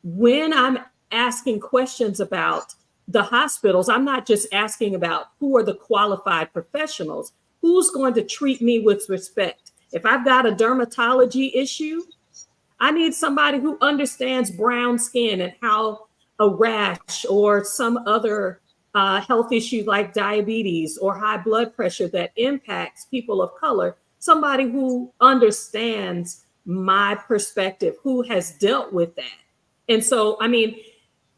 When I'm asking questions about the hospitals, I'm not just asking about who are the qualified professionals, who's going to treat me with respect. If I've got a dermatology issue, I need somebody who understands brown skin and how a rash or some other health issue like diabetes or high blood pressure that impacts people of color, somebody who understands my perspective, who has dealt with that. And so, I mean,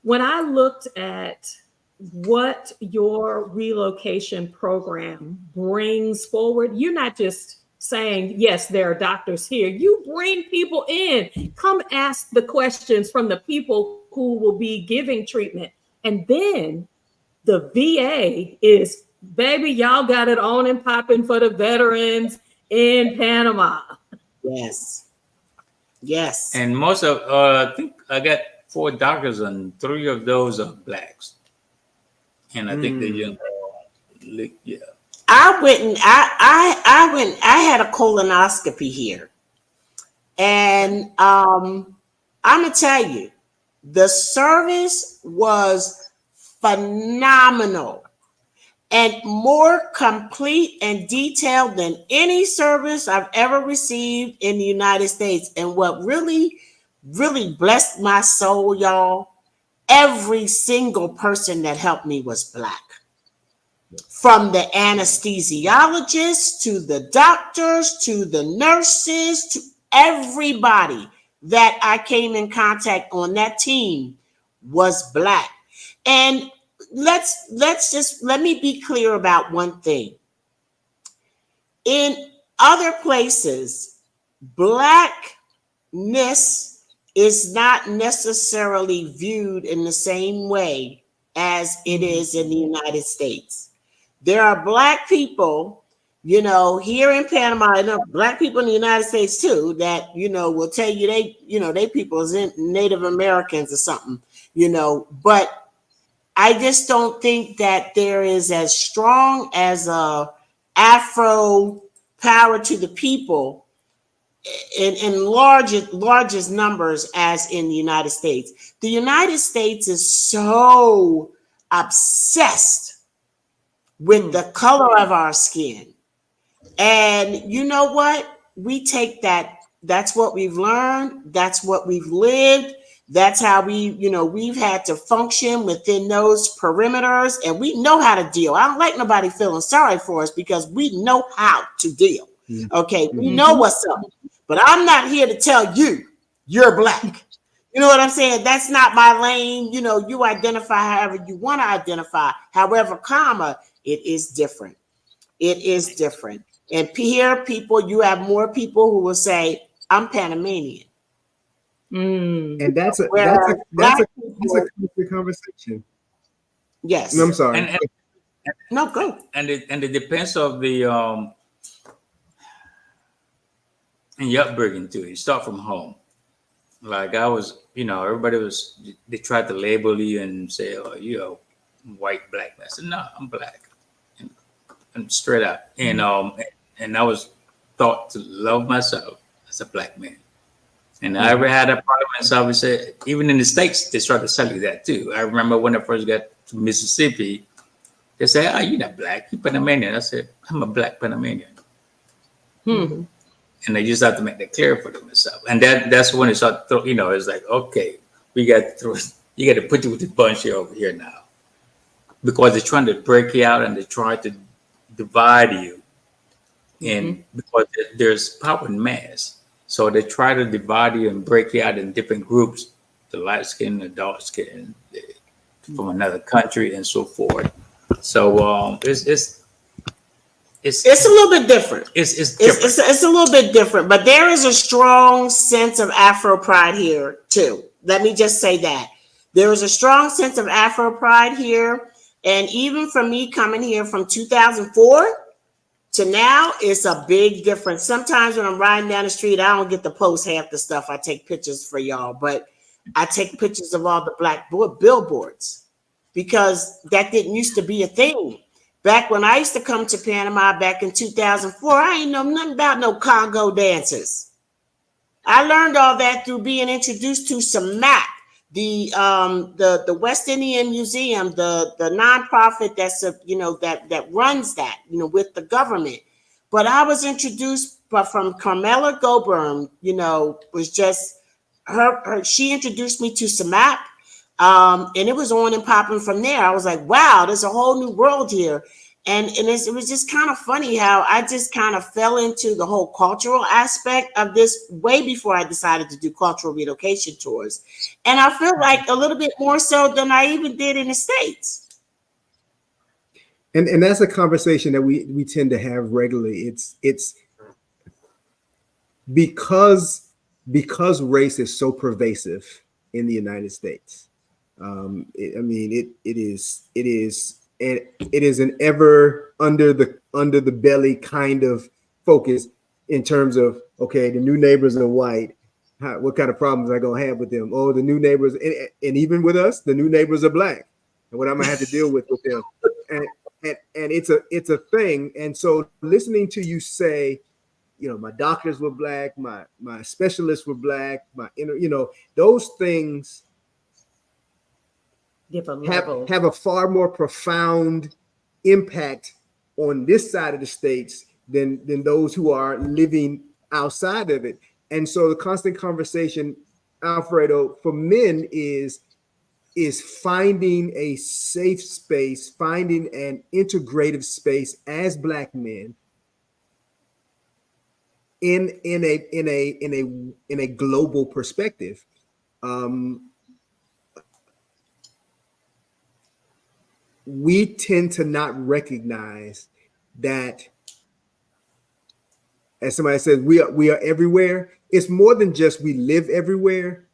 when I looked at what your relocation program brings forward, you're not just saying, yes, there are doctors here. You bring people in, come ask the questions from the people who will be giving treatment. And then the VA is, baby, y'all got it on and popping for the veterans in Panama. Yes. Yes. And most of, I think I got 4 doctors and 3 of those are Blacks. And I think they're young. Yeah. I had a colonoscopy here. And I'm going to tell you, the service was phenomenal and more complete and detailed than any service I've ever received in the United States. And what really, really blessed my soul, y'all, every single person that helped me was Black. From the anesthesiologists to the doctors to the nurses to everybody that I came in contact on that team was Black. And let me be clear about one thing. In other places, Blackness is not necessarily viewed in the same way as it is in the United States. There are Black people, you know, here in Panama, and Black people in the United States too, that, you know, will tell you they people is Native Americans or something, you know, but I just don't think that there is as strong as a Afro power to the people in largest numbers as in the United States. The United States is so obsessed with the color of our skin. And you know what? We take that. That's what we've learned. That's what we've lived. That's how we've had to function within those perimeters, and we know how to deal. I don't like nobody feeling sorry for us because we know how to deal. Okay, we know what's up, but I'm not here to tell you you're Black. You know what I'm saying? That's not my lane. You know, you identify however you want to identify. However, it is different. It is different. And here, you have more people who will say, I'm Panamanian. And that's a conversation. Yes. No, I'm sorry. No, go. And it depends of the and your upbringing too. You start from home. Like I was, you know, they tried to label you and say, oh, you're white, Black. I said, no, I'm Black. And straight up. And I was taught to love myself as a Black man. And I ever had a problem, and so I would say, even in the States, they try to sell you that too. I remember when I first got to Mississippi, they said, oh, you're not Black, you're Panamanian. I said, I'm a Black Panamanian. Mm-hmm. and they just have to make that clear for themselves. And that's when it starts. It's like, okay, we got to throw. You got to put you with the bunch here over here now, because they're trying to break you out and they try to divide you. And because there's power in mass, so they try to divide you and break you out in different groups: the light skin, the dark skin, from another country, and so forth. So it's a little bit different. It's different. It's a little bit different, but there is a strong sense of Afro pride here too. Let me just say that there is a strong sense of Afro pride here, and even for me coming here from 2004 to now, it's a big difference. Sometimes when I'm riding down the street, I don't get to post half the stuff. I take pictures for y'all, but I take pictures of all the black billboards, because that didn't used to be a thing. Back when I used to come to Panama back in 2004, I ain't know nothing about no Congo dancers. I learned all that through being introduced to SAMAC, the West Indian Museum, the nonprofit that runs that, with the government. But I was introduced from Carmela Goburn, was just her. She introduced me to SAMAC. And it was on and popping from there. I was like, wow, there's a whole new world here. And it was just kind of funny how I just kind of fell into the whole cultural aspect of this way before I decided to do cultural relocation tours. And I feel like a little bit more so than I even did in the States. And that's a conversation that we tend to have regularly. It's because race is so pervasive in the United States. It is an ever under the belly kind of focus in terms of, okay, the new neighbors are white. What kind of problems am I gonna have with them? Oh, the new neighbors, and even with us, the new neighbors are black, and what I'm gonna have to deal with them. And it's a thing. And so listening to you say, my doctors were black, my specialists were black, those things have a far more profound impact on this side of the states than those who are living outside of it. And so the constant conversation, Alfredo, for men is finding a safe space, finding an integrative space as black men in a global perspective. We tend to not recognize that, as somebody says, we are everywhere. It's more than just we live everywhere.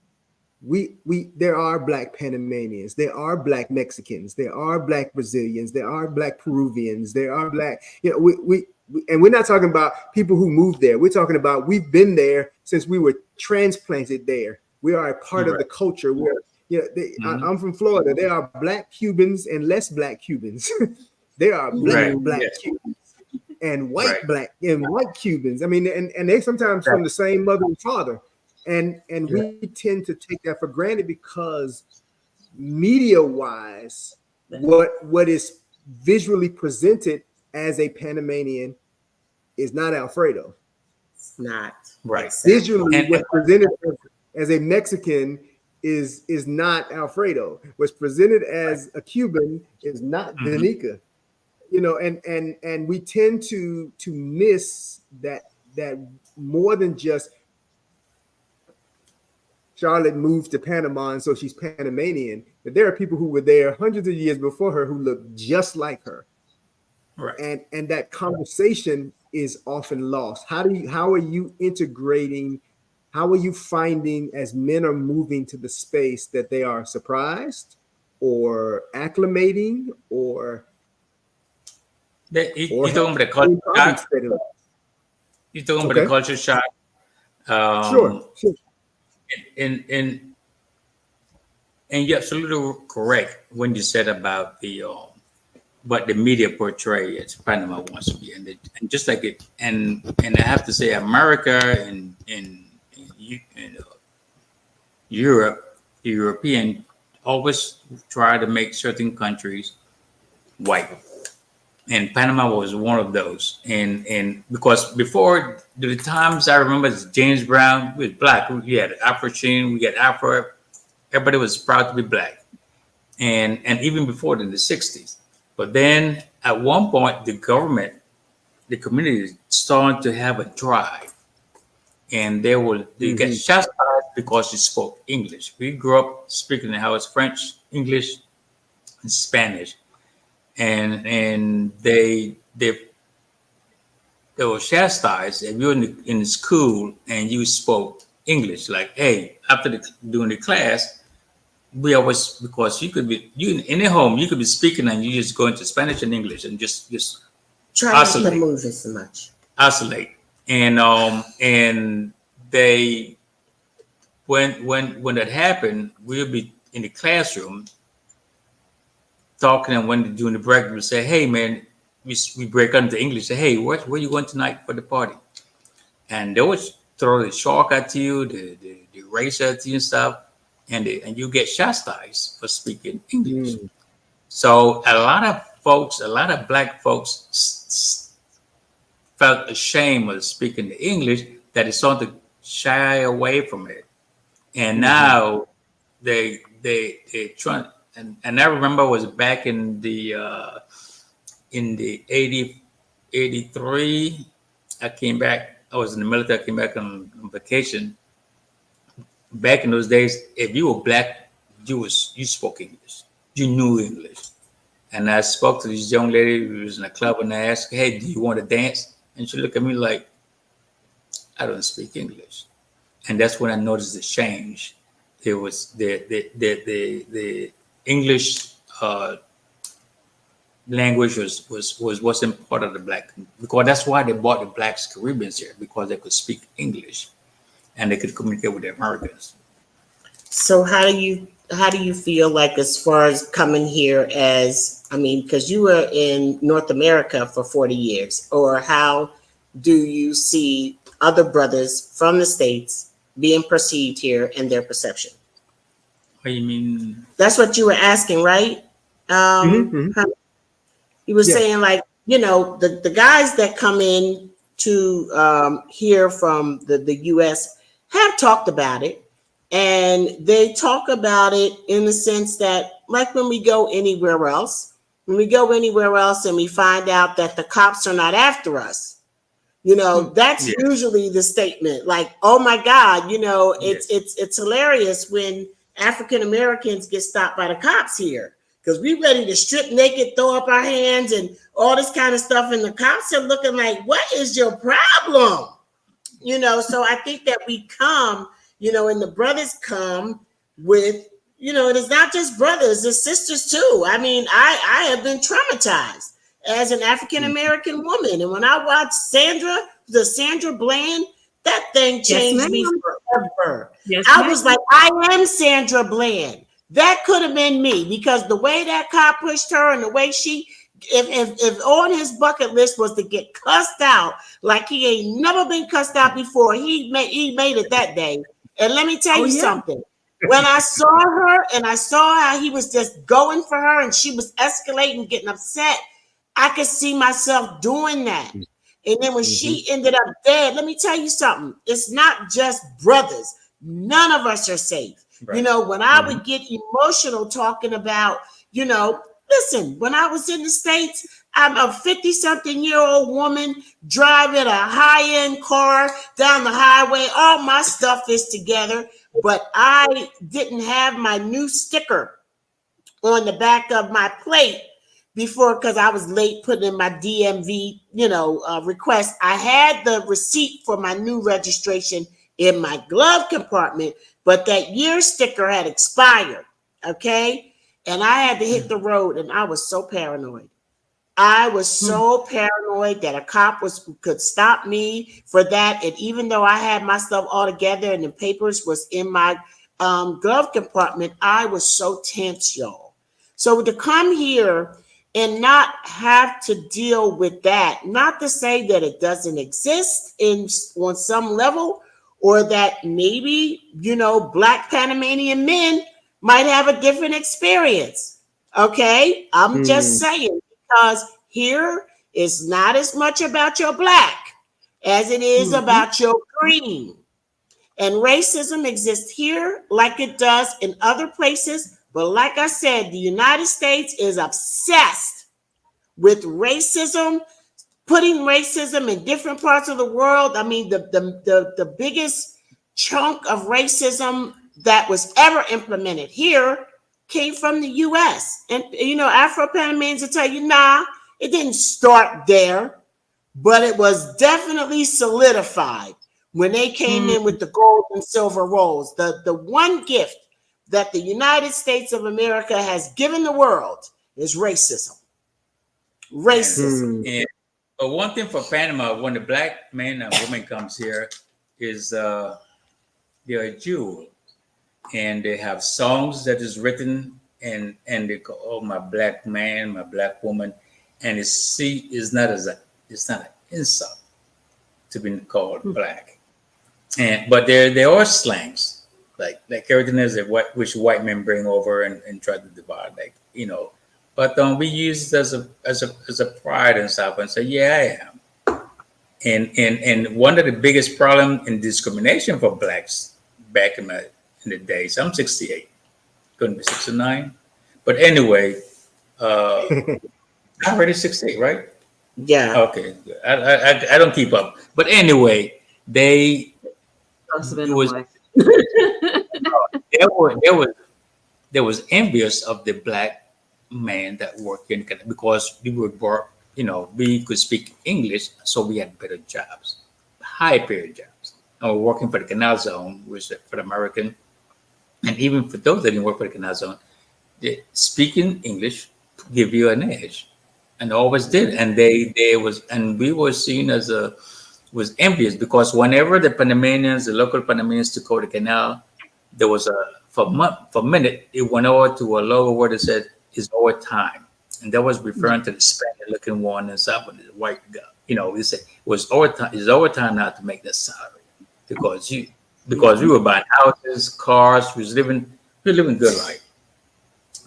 There are black Panamanians, there are black Mexicans, there are black Brazilians, there are black Peruvians, there are black, and we're not talking about people who moved there. We're talking about we've been there since we were transplanted there. We are a part of the culture. I'm from Florida. There are black Cubans and less black Cubans. There are black Cubans and white black and white Cubans. I mean, and they sometimes from the same mother and father. And we tend to take that for granted because media-wise, what is visually presented as a Panamanian is not Alfredo. It's not. Right. Visually, what's presented as a Mexican is not Alfredo. What's presented as a Cuban is not Danica. And we tend to miss that more than just Charlotte moved to Panama and so she's Panamanian, that there are people who were there hundreds of years before her who look just like her. Right. And that conversation is often lost. How are you integrating? How are you finding, as men are moving to the space, that they are surprised or acclimating or you're talking about the culture shock? You're talking about the culture shock? Sure. And you're absolutely correct when you said about what the media portray as Panama wants to be, and just like it, and I have to say, America and Europe, the European always try to make certain countries white, and Panama was one of those. And because before the times I remember, James Brown was black. We had Afro Sheen, we got Afro. Everybody was proud to be black, and even before in the '60s. But then at one point, the government, the community started to have a drive, and they get chastised because you spoke English. We grew up speaking in the house French, English, and Spanish, and they were chastised if you're in the school and you spoke English. Like, hey, after doing the class, we always, because you could be in a home, you could be speaking and you just go into Spanish and English and just try not to move as much. Oscillate. And they when that happened, we'll be in the classroom talking, and when they're doing the break, we say, hey man, we break into English, say, hey, where you going tonight for the party? And they would throw the chalk at you, the eraser at you and stuff, and you get chastised for speaking English. So a lot of black folks felt ashamed of speaking the English, that they started to shy away from it. And now they try, and I remember it was back in the 83, I came back, I was in the military, I came back on vacation. Back in those days, if you were black, you spoke English. You knew English. And I spoke to this young lady who was in a club, and I asked her, hey, do you want to dance? And she looked at me like, I don't speak English. And that's when I noticed the change. There was the English language wasn't part of the black, because that's why they brought the blacks Caribbeans here, because they could speak English and they could communicate with the Americans. So how do you feel like, as far as coming here, as, I mean, because you were in North America for 40 years, or how do you see other brothers from the States being perceived here and their perception? What do you mean? That's what you were asking, right? You were saying, like, you know, the guys that come in to hear from the U.S. have talked about it. And they talk about it in the sense that, like, when we go anywhere else and we find out that the cops are not after us, you know, that's usually the statement. Like, oh my God, you know, it's hilarious when African Americans get stopped by the cops here, because we ready to strip naked, throw up our hands and all this kind of stuff. And the cops are looking like, what is your problem? You know, so I think that we come, you know, and the brothers come with, you know, and it's not just brothers, it's sisters too. I mean, I have been traumatized as an African-American woman. And when I watched Sandra Bland, that thing changed me forever. I was like, I am Sandra Bland. That could have been me, because the way that cop pushed her and the way she, if on his bucket list was to get cussed out like he ain't never been cussed out before, he made it that day. And let me tell you something. When I saw her and I saw how he was just going for her and she was escalating, getting upset, I could see myself doing that. And then when she ended up dead, let me tell you something. It's not just brothers. None of us are safe. Right. You know, when I would get emotional talking about, you know, listen, when I was in the States, I'm a 50-something-year-old woman driving a high-end car down the highway. All my stuff is together, but I didn't have my new sticker on the back of my plate before, because I was late putting in my DMV, you know, request. I had the receipt for my new registration in my glove compartment, but that year sticker had expired. Okay. And I had to hit the road, and I was so paranoid. I was so paranoid that a cop could stop me for that. And even though I had my stuff all together and the papers was in my glove compartment, I was so tense, y'all. So to come here and not have to deal with that, not to say that it doesn't exist on some level, or that maybe, you know, Black Panamanian men might have a different experience. Okay. I'm just saying, because Here is not as much about your black as it is about your green. And racism exists here like it does in other places. But like I said, the United States is obsessed with racism, putting racism in different parts of the world. I mean, the biggest chunk of racism that was ever implemented here came from the US. And, you know, Afro-Panamanians will tell you, nah, it didn't start there, but it was definitely solidified when they came in with the gold and silver rolls. The one gift that the United States of America has given the world is racism. Racism. And but one thing for Panama, when the black man and woman comes here, is they're a Jew, and they have songs that is written, and they go, "Oh, my black man, my black woman," and it's not an insult to be called black, but there are slangs like everything is which white men bring over and try to divide, like, you know. But we use it as a pride and stuff, and say, yeah, I am. And one of the biggest problem in discrimination for blacks back in the days, I'm 68, couldn't be 69, but anyway, I'm already 68, right? Yeah. Okay, I don't keep up, but anyway, there was envious of the black man that worked in Canada because we were brought, you know, we could speak English, so we had better jobs, high paid jobs. And we're working for the Canal Zone, which for the American, and even for those that didn't work for the Canal Zone, speaking English give you an edge, and always did. And we were seen was envious because whenever the local Panamanians took over the canal, there was for a minute it went over to a logo where it said, "It's overtime," and that was referring to the Spanish-looking one and stuff with the white guy. You know, we said it was overtime. It's overtime now to make that salary because we were buying houses, cars, we were living good life.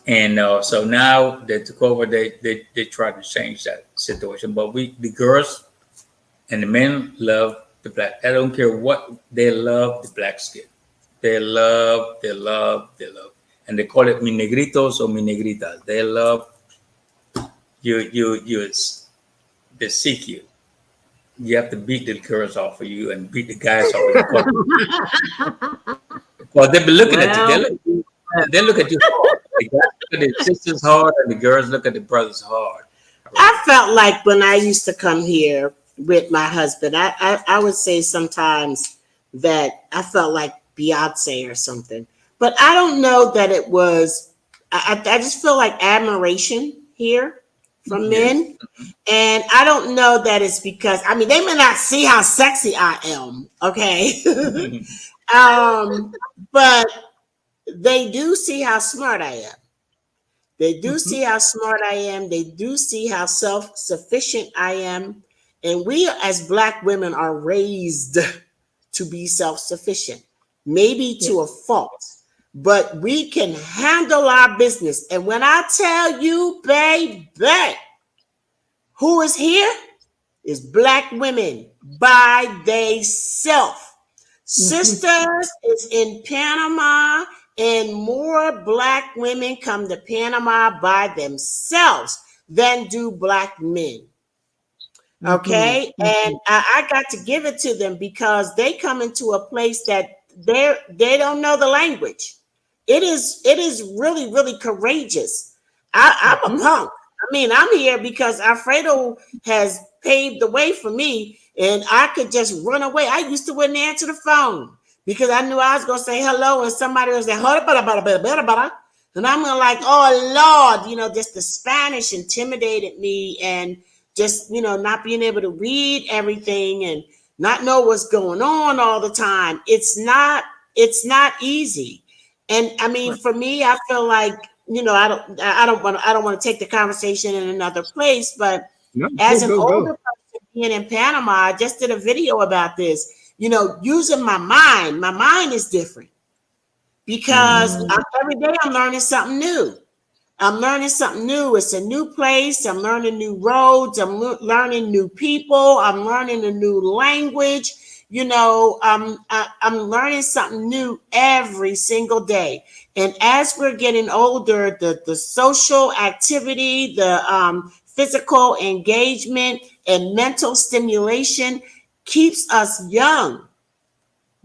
And so now they took over. They tried to change that situation, but the girls and the men love the black. I don't care what, they love the black skin. They love. And they call it mi negritos or mi negritas. They love you. They seek you. You have to beat the girls off of you and beat the guys off of you. Well, they be looking at you. They look at you hard. The guys look at their sisters hard, and the girls look at the brothers hard. I felt like when I used to come here with my husband, I would say sometimes that I felt like Beyonce or something. But I don't know that it was, I just feel like admiration here from men. And I don't know that it's because, I mean, they may not see how sexy I am, okay? But they do see how smart I am. They do see how smart I am. They do see how self-sufficient I am. And we as Black women are raised to be self-sufficient, maybe to a fault. But we can handle our business. And when I tell you, baby, who is here is Black women by themselves. Sisters is in Panama, and more Black women come to Panama by themselves than do Black men. Okay. And I got to give it to them because they come into a place that they don't know the language. It is really, really courageous. I'm a punk. I mean, I'm here because Alfredo has paved the way for me, and I could just run away. I used to wouldn't answer the phone because I knew I was going to say hello, and somebody was like, and I'm like, oh, Lord, you know, just the Spanish intimidated me, and just, you know, not being able to read everything and not know what's going on all the time. It's not easy. And I mean, for me, I feel like, you know, I don't want to take the conversation in another place, but as an older person being in Panama, I just did a video about this, you know, using my mind is different because every day I'm learning something new. I'm learning something new. It's a new place. I'm learning new roads. I'm learning new people. I'm learning a new language. I'm learning something new every single day. And as we're getting older, the social activity, the physical engagement, and mental stimulation keeps us young.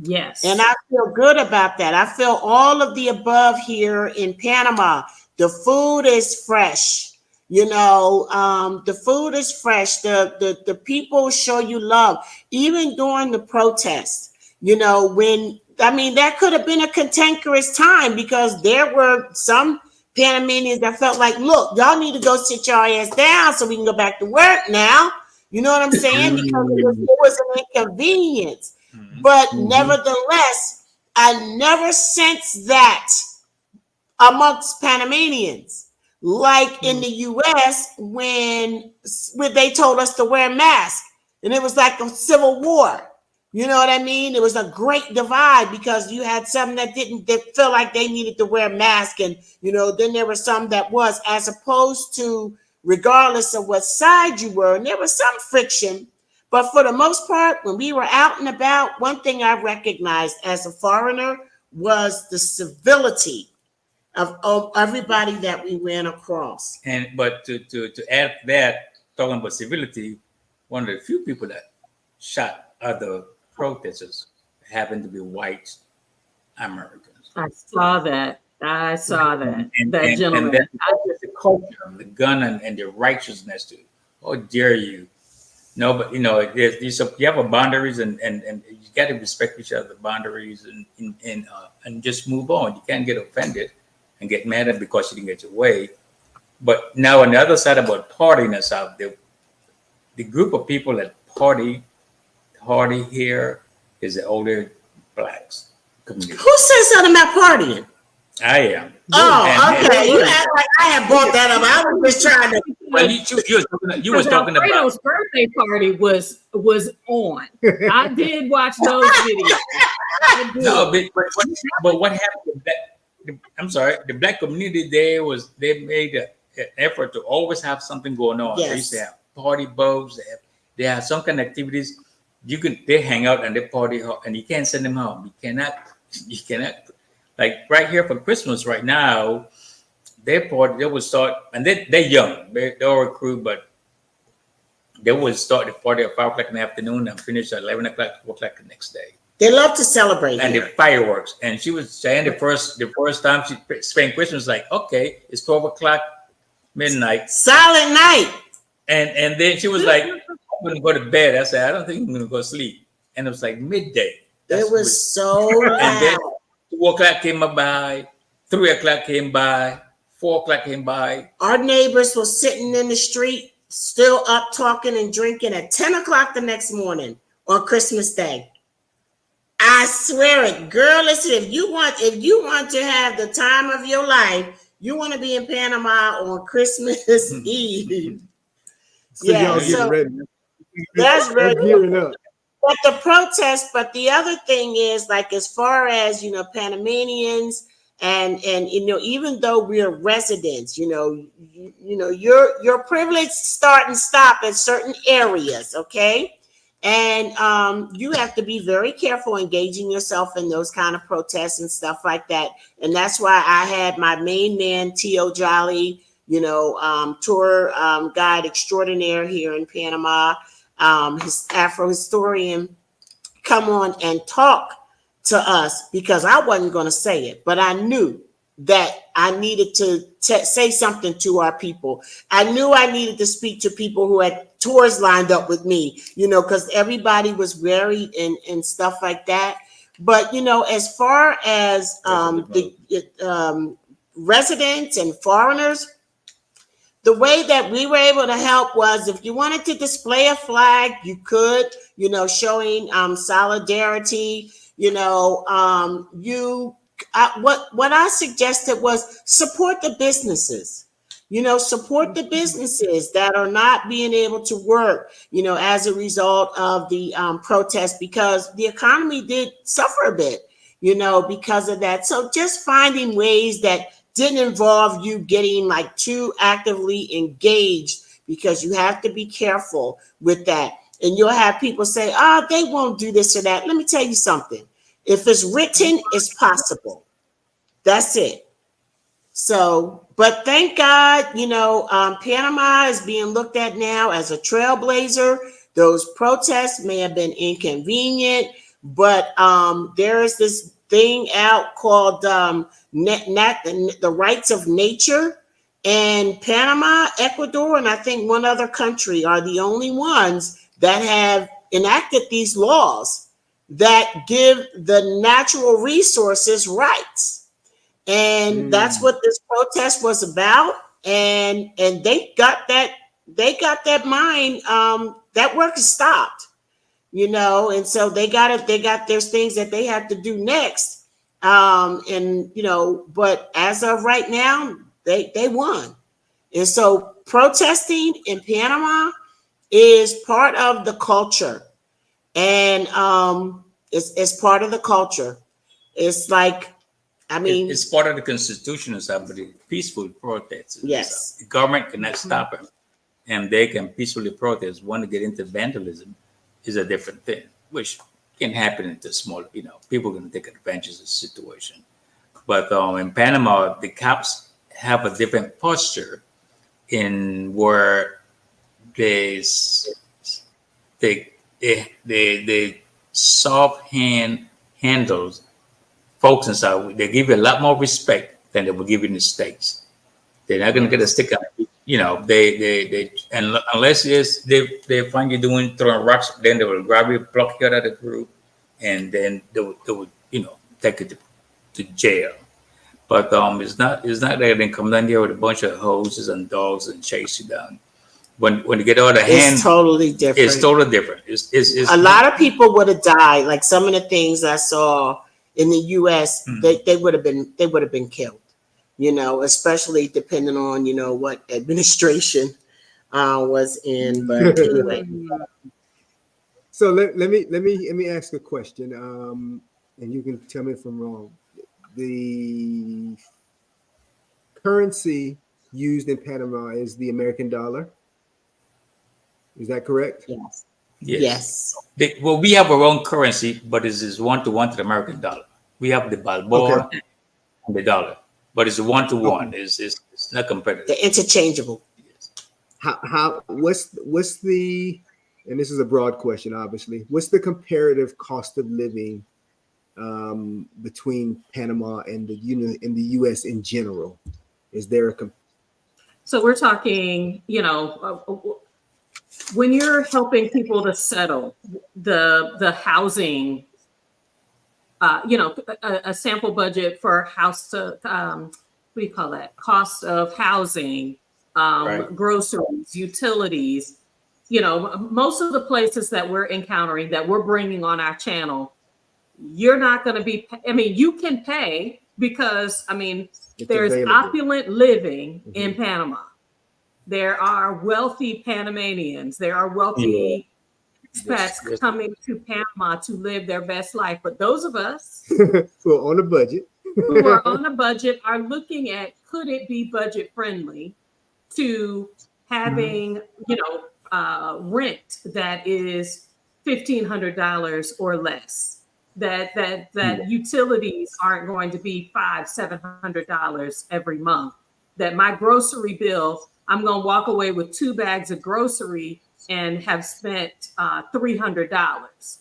Yes. And I feel good about that. I feel all of the above here in Panama. The food is fresh. The food is fresh. The people show you love, even during the protest. That could have been a cantankerous time because there were some Panamanians that felt like, look, y'all need to go sit your ass down so we can go back to work now. You know what I'm saying? Because it was an inconvenience. But nevertheless, I never sensed that amongst Panamanians, like in the U.S. when they told us to wear masks, and it was like a civil war. You know what I mean? It was a great divide because you had some that felt like they needed to wear masks, and then there were some that was, as opposed to regardless of what side you were, and there was some friction. But for the most part, when we were out and about, one thing I recognized as a foreigner was the civility of everybody that we ran across. But to add that, talking about civility, one of the few people that shot other protesters happened to be white Americans. I saw that. And Gentleman. that's the culture, the gun and the righteousness to, oh, dare you. No, but you have a boundaries and you got to respect each other's boundaries and just move on. You can't get offended and get mad at because you didn't get your way. But now on the other side about partiness out there, the group of people that party here is the older blacks community. Who said something about partying? I am. Oh, okay. You act like I had brought that up. I was just trying to. Well, you was talking about Alfredo's birthday party was on. I did watch those videos. No, but what happened? I'm sorry. The black community they made an effort to always have something going on. Yes. They used to have party boats. They have some kind of activities. They hang out and they party, and you can't send them home. You cannot. Like right here for Christmas right now, they would start, and they're young. They're a crew, but they would start the party at 5 o'clock in the afternoon and finish at 11 o'clock, 4 o'clock the next day. They love to celebrate. And the fireworks. And she was saying the first time she spent Christmas, like, okay, it's 12 o'clock midnight. Silent night. And then she was like, I'm going to go to bed. I said, I don't think I'm going to go to sleep. And it was like midday. It was so loud. And then 2 o'clock came by, 3 o'clock came by, 4 o'clock came by. Our neighbors were sitting in the street, still up talking and drinking at 10 o'clock the next morning on Christmas Day. I swear it, girl. Listen, if you want to have the time of your life, you want to be in Panama on Christmas Eve. Y'all getting ready. That's very gearing up. But the other thing is, like, as far as Panamanians and even though we're residents, your privilege start and stop at certain areas, okay? And you have to be very careful engaging yourself in those kind of protests and stuff like that. And that's why I had my main man, T.O. Jolly, tour guide extraordinaire here in Panama, his Afro historian, come on and talk to us, because I wasn't going to say it, but I knew that I needed to say something to our people. I knew I needed to speak to people who had tours lined up with me, because everybody was varied and stuff like that. But, as far as the residents and foreigners, the way that we were able to help was, if you wanted to display a flag, you could, showing solidarity, what I suggested was support the businesses. Support the businesses that are not being able to work, as a result of the protest, because the economy did suffer a bit, because of that. So just finding ways that didn't involve you getting like too actively engaged, because you have to be careful with that. And you'll have people say, oh, they won't do this or that. Let me tell you something. If it's written, it's possible. That's it. So, but thank God, Panama is being looked at now as a trailblazer. Those protests may have been inconvenient, but there is this thing out called the rights of nature. And Panama, Ecuador, and I think one other country are the only ones that have enacted these laws that give the natural resources rights. And that's what this protest was about. And they got that mine. That work is stopped, and so there's things that they have to do next. But as of right now, they won. And so protesting in Panama is part of the culture. And it's part of the culture. It's like, it's part of the Constitution or something. Peaceful protests. Yes. The government cannot stop them, and they can peacefully protest. Want to get into vandalism is a different thing, which can happen into small. People are going to take advantage of the situation. But in Panama, the cops have a different posture in where they soft handles folks inside. They give you a lot more respect than they will give you in the States. They're not going to get a stick up. Unless they find you throwing rocks, then they will grab you, block you out of the group, and then they would take you to jail. But it's not that they can come down here with a bunch of hoses and dogs and chase you down. When you get out of hand, it's totally different. It's totally different. It's a lot of people would have died. Like some of the things I saw in the U.S., they would have been killed. Especially depending on what administration was in. But anyway. So let me ask a question, and you can tell me if I'm wrong. The currency used in Panama is the American dollar. Is that correct? Yes. Yes. We have our own currency, but it is 1-to-1 to the American dollar. We have the Balboa and the dollar, but it's 1-to-1. Okay. It's not competitive. They're interchangeable. Yes. What's the, and this is a broad question, obviously, what's the comparative cost of living between Panama and the U.S. in general? Is there so we're talking, when you're helping people to settle the housing, a sample budget for house to, what do you call that? Cost of housing, groceries, utilities, most of the places that we're encountering, that we're bringing on our channel, you're not going to be, you can pay because, there's available. Opulent living in Panama. There are wealthy Panamanians. There are wealthy expats coming to Panama to live their best life. But those of us who are on a budget, are looking at, could it be budget friendly to having, rent that is $1,500 or less? That utilities aren't going to be $500-700 every month. That my grocery bill, I'm going to walk away with 2 bags of grocery and have spent $300.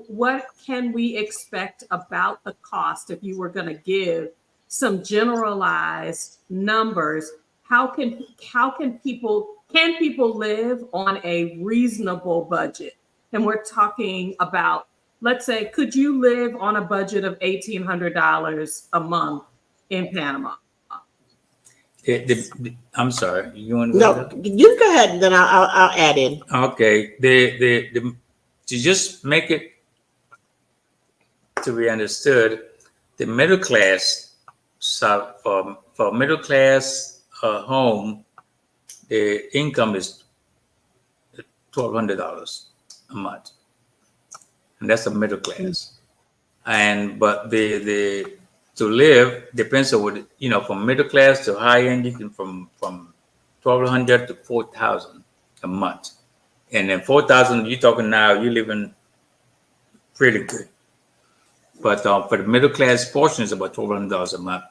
What can we expect about the cost if you were going to give some generalized numbers? Can people live on a reasonable budget? And we're talking about, let's say, could you live on a budget of $1,800 a month in Panama? I'm sorry. You want to go? No, you go ahead, and then I'll add in. Okay. To just make it to be understood, the middle class, for middle class home, the income is $1,200 a month, and that's a middle class. But the to live depends on what, from middle class to high end. You can from 1,200 to 4,000 a month, and then 4,000. You're talking now. You're living pretty good. But for the middle class portion, it's about $1,200 a month.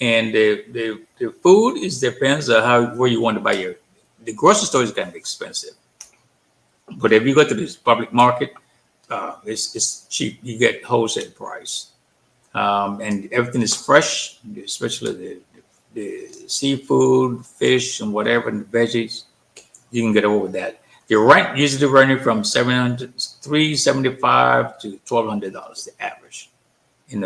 And the food depends on where you want to buy the grocery store is kind of expensive. But if you go to this public market, it's cheap. You get wholesale price, and everything is fresh, especially the seafood, fish, and whatever, and the veggies. You can get over that. The rent usually running from $375 to $1,200, the average. And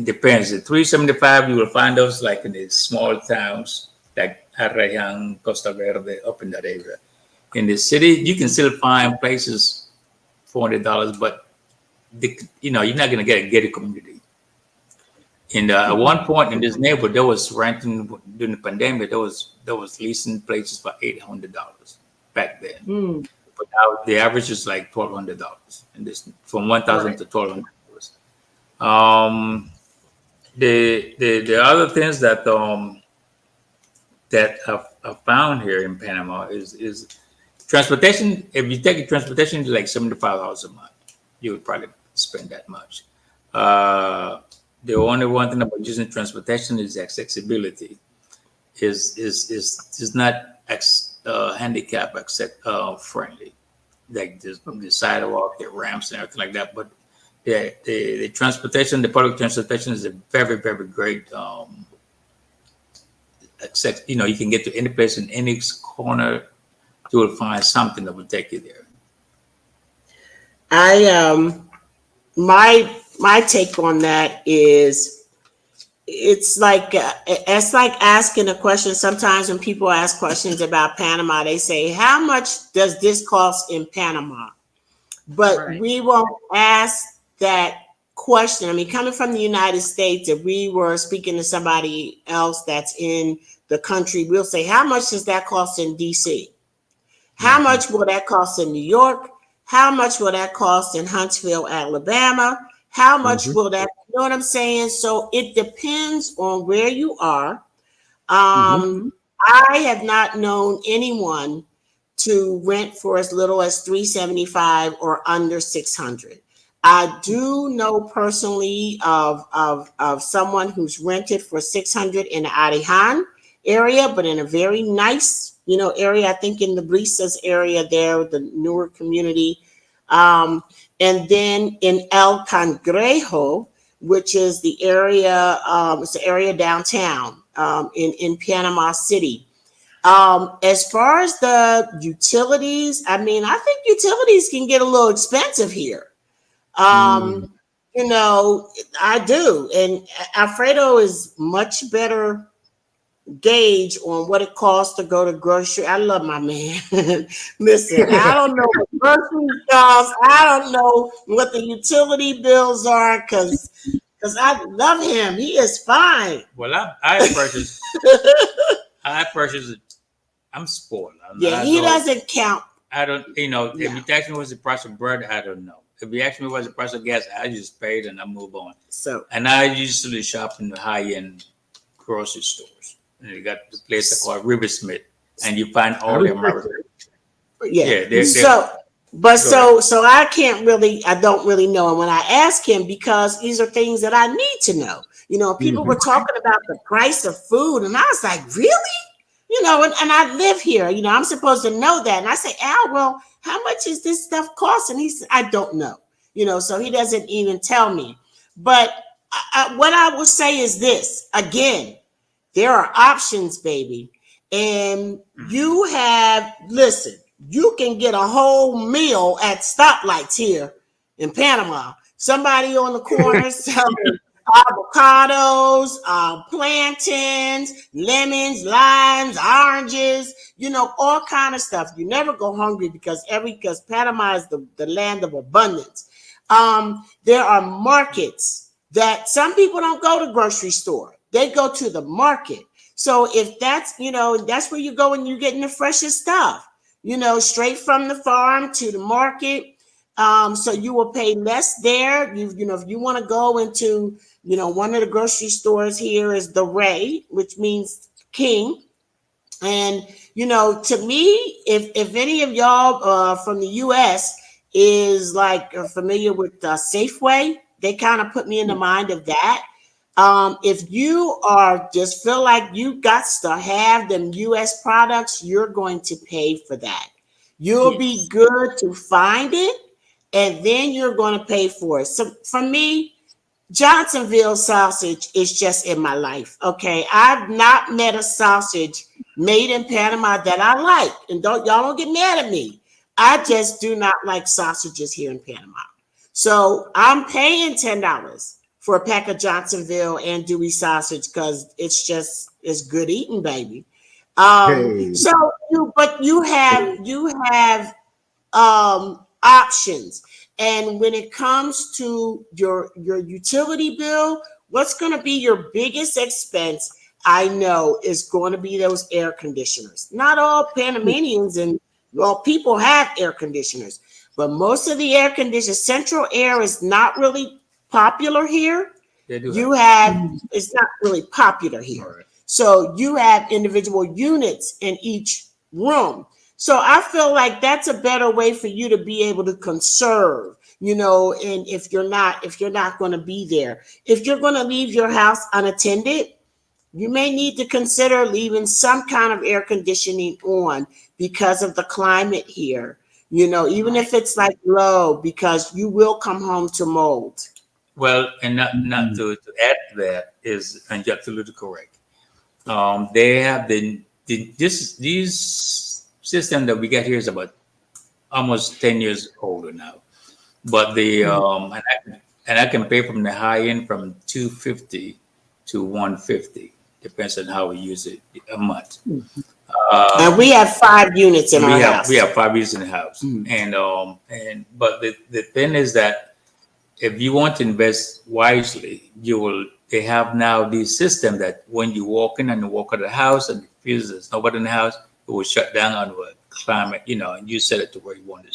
depends. The $375 you will find those like in the small towns like Arrayan, Costa Verde, up in that area. In the city, you can still find places $400, but you're not going to get a gated community. And at one point in this neighborhood, there was renting during the pandemic. There was leasing places for $800 back then. But now the average is like $1,200, and this from $1,000 to $1,200. The other things that I've found here in Panama is transportation. If you take a transportation, it's like $75 a month. You would probably spend that much. The only one thing about using transportation is accessibility. Is not handicap friendly, like the sidewalk, the ramps, and everything like that. But the transportation, the public transportation, is a very, very great. You can get to any place in any corner. You will find something that will take you there. My take on that is it's like asking a question. Sometimes when people ask questions about Panama, they say, how much does this cost in Panama? But we won't ask that question. I mean, coming from the United States, if we were speaking to somebody else that's in the country, we'll say, how much does that cost in DC? How much will that cost in New York? How much will that cost in Huntsville, Alabama? How much will that, you know what I'm saying? So it depends on where you are. I have not known anyone to rent for as little as $375 or under $600. I do know personally of someone who's rented for $600 in the Arihan area, but in a very nice, area. I think in the Brisas area there, the newer community. And then in El Cangrejo, which is the area, it's the area downtown in Panama City. As far as the utilities, I mean, I think utilities can get a little expensive here. I do. And Alfredo is much better gauge on what it costs to go to grocery. I love my man. Listen, I don't know what groceries cost. I don't know what the utility bills are because I love him. He is fine. Well, I purchased. I'm spoiled. He doesn't count. I don't. If you ask me what's the price of bread, I don't know. If you ask me what's the price of gas, I just paid and I move on. And I usually shop in the high-end grocery stores. And you got the place called Riversmith, and you find all the American. So I don't really know. And when I ask him, because these are things that I need to know. People were talking about the price of food, and I was like, really? And I live here. I'm supposed to know that. And I say, Al, well, how much is this stuff cost? And he said, I don't know. So he doesn't even tell me. But what I will say is this again. There are options, baby. And you can get a whole meal at stoplights here in Panama. Somebody on the corner selling avocados, plantains, lemons, limes, oranges, all kind of stuff. You never go hungry because Panama is the land of abundance. There are markets that some people don't go to grocery store. They go to the market. So if that's, that's where you go and you're getting the freshest stuff, straight from the farm to the market. So you will pay less there. You know, if you want to go into, you know, one of the grocery stores here is the Ray, which means king. And, you know, to me, if any of y'all from the US is like familiar with Safeway, they kind of put me in the mind of that. If you are just feel like you got to have them US products, you're going to pay for that. You'll be good to find it, and then you're going to pay for it. So for me, Johnsonville sausage is just in my life. Okay. I've not met a sausage made in Panama that I like. And y'all don't get mad at me. I just do not like sausages here in Panama. So I'm paying $10 for a pack of Johnsonville and Dewey sausage because it's good eating, baby. Hey. So you have options. And when it comes to your utility bill, what's going to be your biggest expense? I know is going to be those air conditioners. Not all Panamanians and well, people have air conditioners, but most of the air conditioners, central air is not really popular here. It's not really popular here. Right. So you have individual units in each room. So I feel like that's a better way for you to be able to conserve, you know, and if you're not going to be there, if you're going to leave your house unattended, you may need to consider leaving some kind of air conditioning on because of the climate here, you know, even if it's like low, because you will come home to mold. Well, and not to add to that is, and you're absolutely correct. They have these system that we get here is about almost 10 years older now, but and I can pay from the high end from 250 to 150, depends on how we use it a month. And we have 5 units in our house. We have 5 units in the house, and but the thing is that if you want to invest wisely, they have now this system that when you walk in and you walk out of the house and feels there's nobody in the house, it will shut down on the climate, you know, and you set it to where you want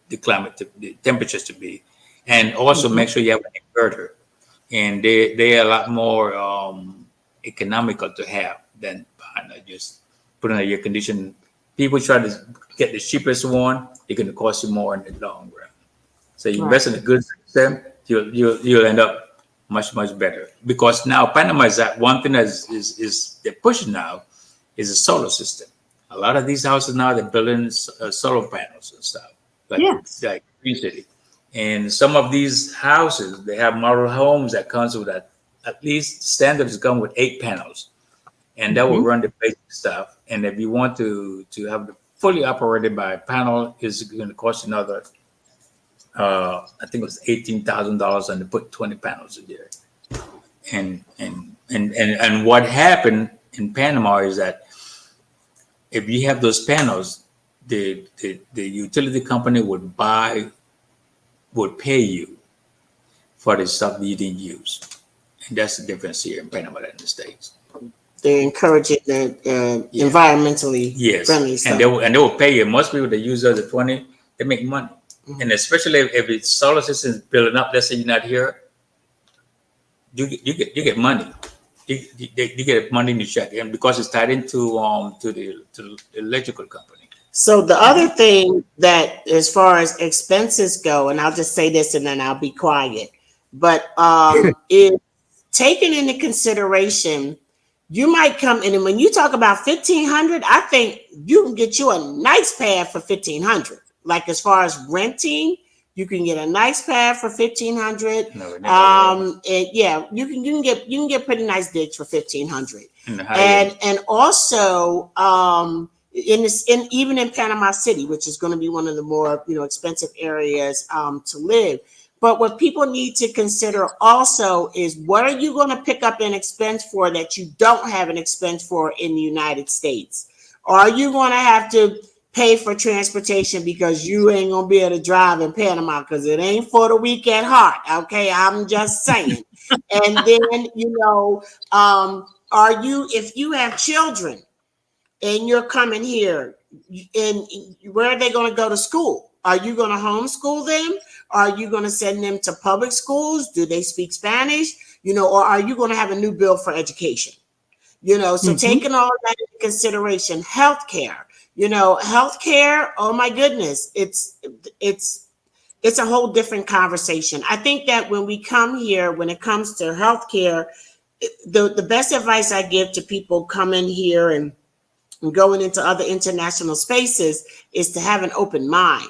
the temperatures to be. And also make sure you have an inverter. And they are a lot more economical to have than just putting an air condition. People try to get the cheapest one, it's going to cost you more in the long run. So you invest in a good system, you'll end up much better. Because now Panama is that one thing that is they're pushing now is a solar system. A lot of these houses now they're building solar panels and stuff, like Green City. And some of these houses they have model homes that comes with that. At least standards come with 8 panels, and that will run the basic stuff. And if you want to have the fully operated by panel, is going to cost another. I think it was $18,000, and to put 20 panels in there. And what happened in Panama is that if you have those panels, the utility company would pay you for the stuff you didn't use, and that's the difference here in Panama than in the States. They encourage it environmentally friendly stuff, and they will pay you. Most people that use the 20, they make money. And especially if it's solar system is building up, let's say you're not here, you get money. You get money in your check, and because it's tied into the electrical company. So the other thing that, as far as expenses go, and I'll just say this and then I'll be quiet, but is taken into consideration. You might come in, and when you talk about $1,500, I think you can get you a nice pad for $1,500. Like as far as renting, you can get a nice pad for $1,500. And you can get pretty nice digs for $1,500. And also even in Panama City, which is going to be one of the more expensive areas to live. But what people need to consider also is, what are you going to pick up an expense for that you don't have an expense for in the United States? Are you going to have to pay for transportation because you ain't going to be able to drive in Panama because it ain't for the weak at heart? Okay, I'm just saying. And then, if you have children and you're coming here, and where are they going to go to school? Are you going to homeschool them? Are you going to send them to public schools? Do they speak Spanish? Or are you going to have a new bill for education? So taking all of that into consideration, healthcare, healthcare, oh my goodness, it's a whole different conversation. I think that when we come here, when it comes to healthcare, the best advice I give to people coming here and going into other international spaces is to have an open mind.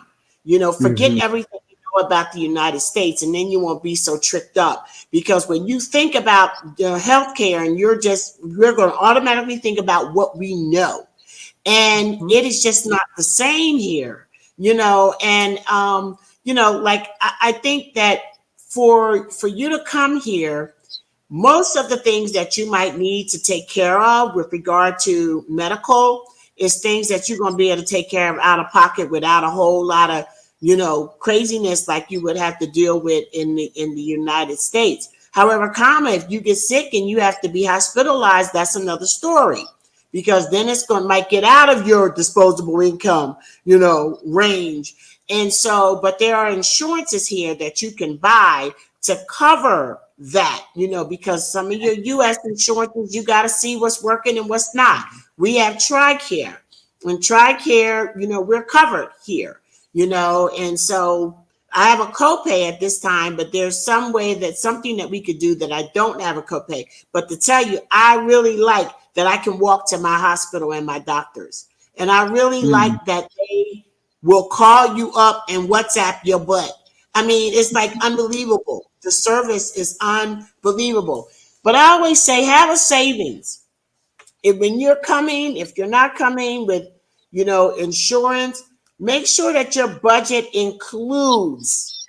Forget everything you know about the United States, and then you won't be so tricked up. Because when you think about healthcare, and you're going to automatically think about what we know, and it is just not the same here. And like I think that for you to come here, most of the things that you might need to take care of with regard to medical is things that you're going to be able to take care of out of pocket without a whole lot of, craziness like you would have to deal with in the United States. However, if you get sick and you have to be hospitalized, that's another story, because then might get out of your disposable income, range. And so, but there are insurances here that you can buy to cover that, because some of your U.S. insurances, you got to see what's working and what's not. We have TRICARE, and TRICARE, we're covered here, and so I have a copay at this time, but there's something that we could do that I don't have a copay. But to tell you, I really like that I can walk to my hospital and my doctors, and I really like that they will call you up and WhatsApp your butt. I mean, it's like unbelievable. The service is unbelievable. But I always say, have a savings. If you're not coming with, insurance, make sure that your budget includes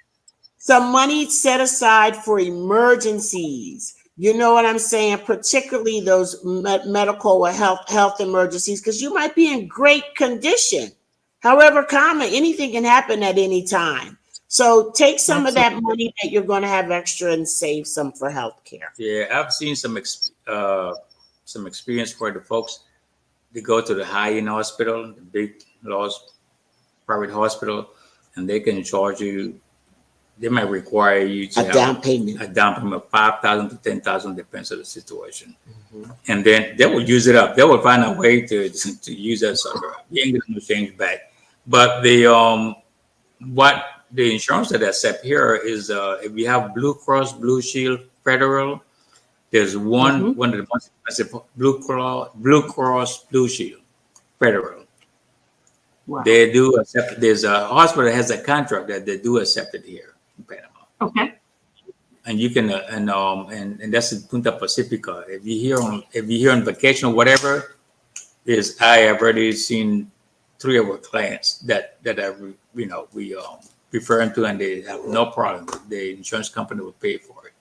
some money set aside for emergencies. You know what I'm saying? Particularly those medical or health emergencies, because you might be in great condition. However, anything can happen at any time. So take some of that money that you're going to have extra and save some for healthcare. Yeah, I've seen some experience for the folks. They go to the high-end hospital, the big private hospital, and they can charge you. They might require you to have a down payment of $5,000 to $10,000, depends on the situation. And then they will use it up. They will find a way to use that sucker. You ain't gonna change back. But what the insurance that I accept here is if you have Blue Cross Blue Shield Federal, there's one of the most expensive Blue Cross Blue Shield Federal. Wow. They do accept. There's a hospital that has a contract that they do accept it here in Panama. Okay. And you can and that's in Punta Pacifica. If you're here on vacation or whatever, I have already seen 3 of our clients that we referring to, and they have no problem. The insurance company will pay for it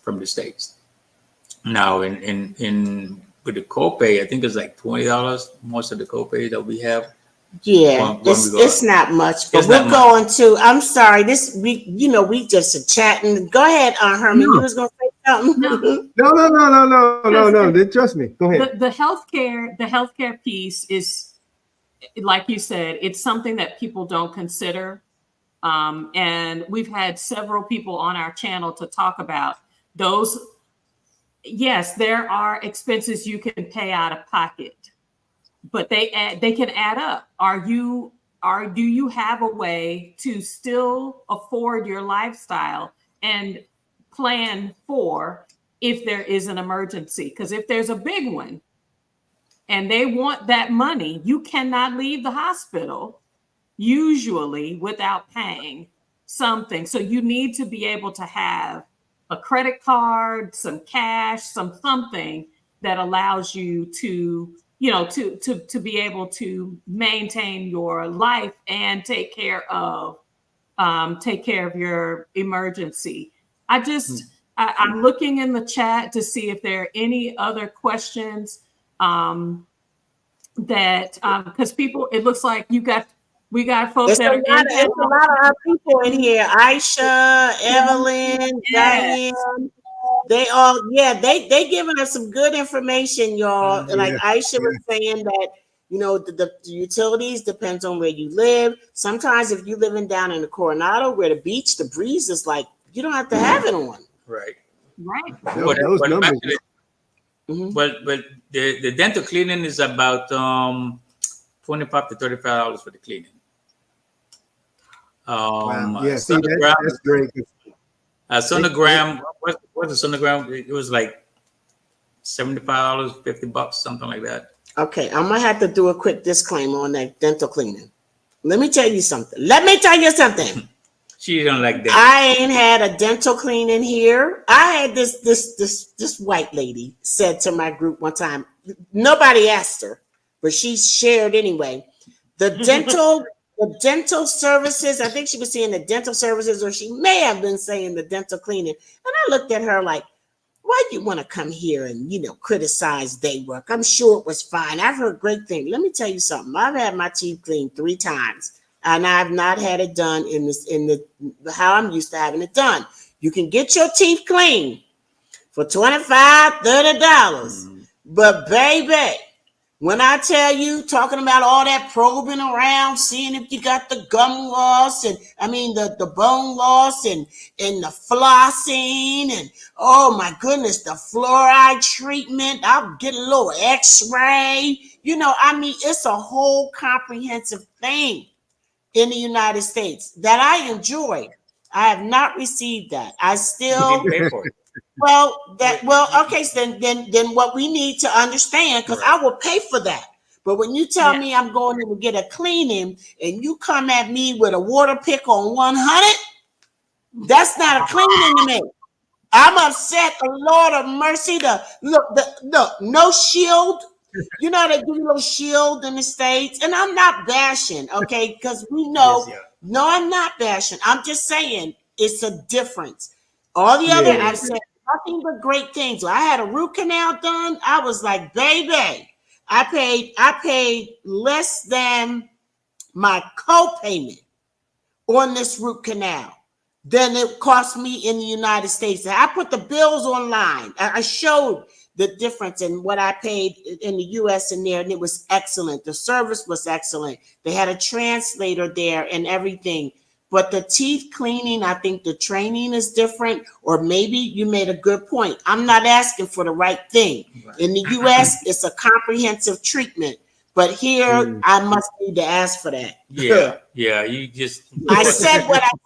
from the States. Now in with the copay, I think it's like $20. Most of the copay that we have. Yeah, it's not much, but we're going to. I'm sorry, we just are chatting. Go ahead, Herman. You was going to say something. No. Trust me. Go ahead. The healthcare piece is, like you said, it's something that people don't consider, and we've had several people on our channel to talk about those. Yes, there are expenses you can pay out of pocket, but they can add up. Do you have a way to still afford your lifestyle and plan for if there is an emergency? Because if there's a big one and they want that money, you cannot leave the hospital usually without paying something. So you need to be able to have a credit card, some cash, something that allows you to be able to maintain your life and take care of your emergency. I'm looking in the chat to see if there are any other questions because people, it looks like we got folks there's a lot of our people in here. Aisha, Evelyn, Diane. They all, they giving us some good information, y'all. Like Aisha was saying that, You know, the utilities depends on where you live. Sometimes if you're living down in the Coronado where the beach, the breeze is like, you don't have to have it on. Right. Right. Those numbers. But the dental cleaning is about $25 to $35 for the cleaning. Wow. Yeah, see, that's great. Sonogram, what's the sonogram? It was like $75, $50, something like that. Okay, I'm gonna have to do a quick disclaimer on that dental cleaning. Let me tell you something. She don't like that. I ain't had a dental cleaning here. I had this white lady said to my group one time. Nobody asked her, but she shared anyway. The dental services. I think she was saying the dental services, or she may have been saying the dental cleaning. And I looked at her like, why do you want to come here and, you know, criticize day work? I'm sure it was fine. I've heard great things. Let me tell you something. I've had my teeth cleaned 3 times, and I've not had it done in the how I'm used to having it done. You can get your teeth cleaned for $25, $30. But baby, when I tell you, talking about all that probing around, seeing if you got the gum loss and the bone loss and the flossing and oh my goodness, the fluoride treatment, I'll get a little x-ray. You know, it's a whole comprehensive thing in the United States that I enjoy. I have not received that. I still You didn't pay for it. Okay, so then what we need to understand, because I will pay for that. But when you tell me I'm going in to get a cleaning and you come at me with a water pick on 100, that's not a cleaning to me. I'm upset. The Lord of mercy. No shield. You know, they give you a little shield in the States. And I'm not bashing, okay? Because we know. Yes, yeah. No, I'm not bashing. I'm just saying it's a difference. All the other, I've said nothing but great things. I had a root canal done. I was like, baby, I paid less than my co-payment on this root canal than it cost me in the United States. I put the bills online. I showed the difference in what I paid in the US and there, and it was excellent. The service was excellent. They had a translator there and everything. But the teeth cleaning, I think the training is different, or maybe you made a good point. I'm not asking for the right thing. Right. In the US, it's a comprehensive treatment. But here, I must need to ask for that. Yeah. You just. I said what I said.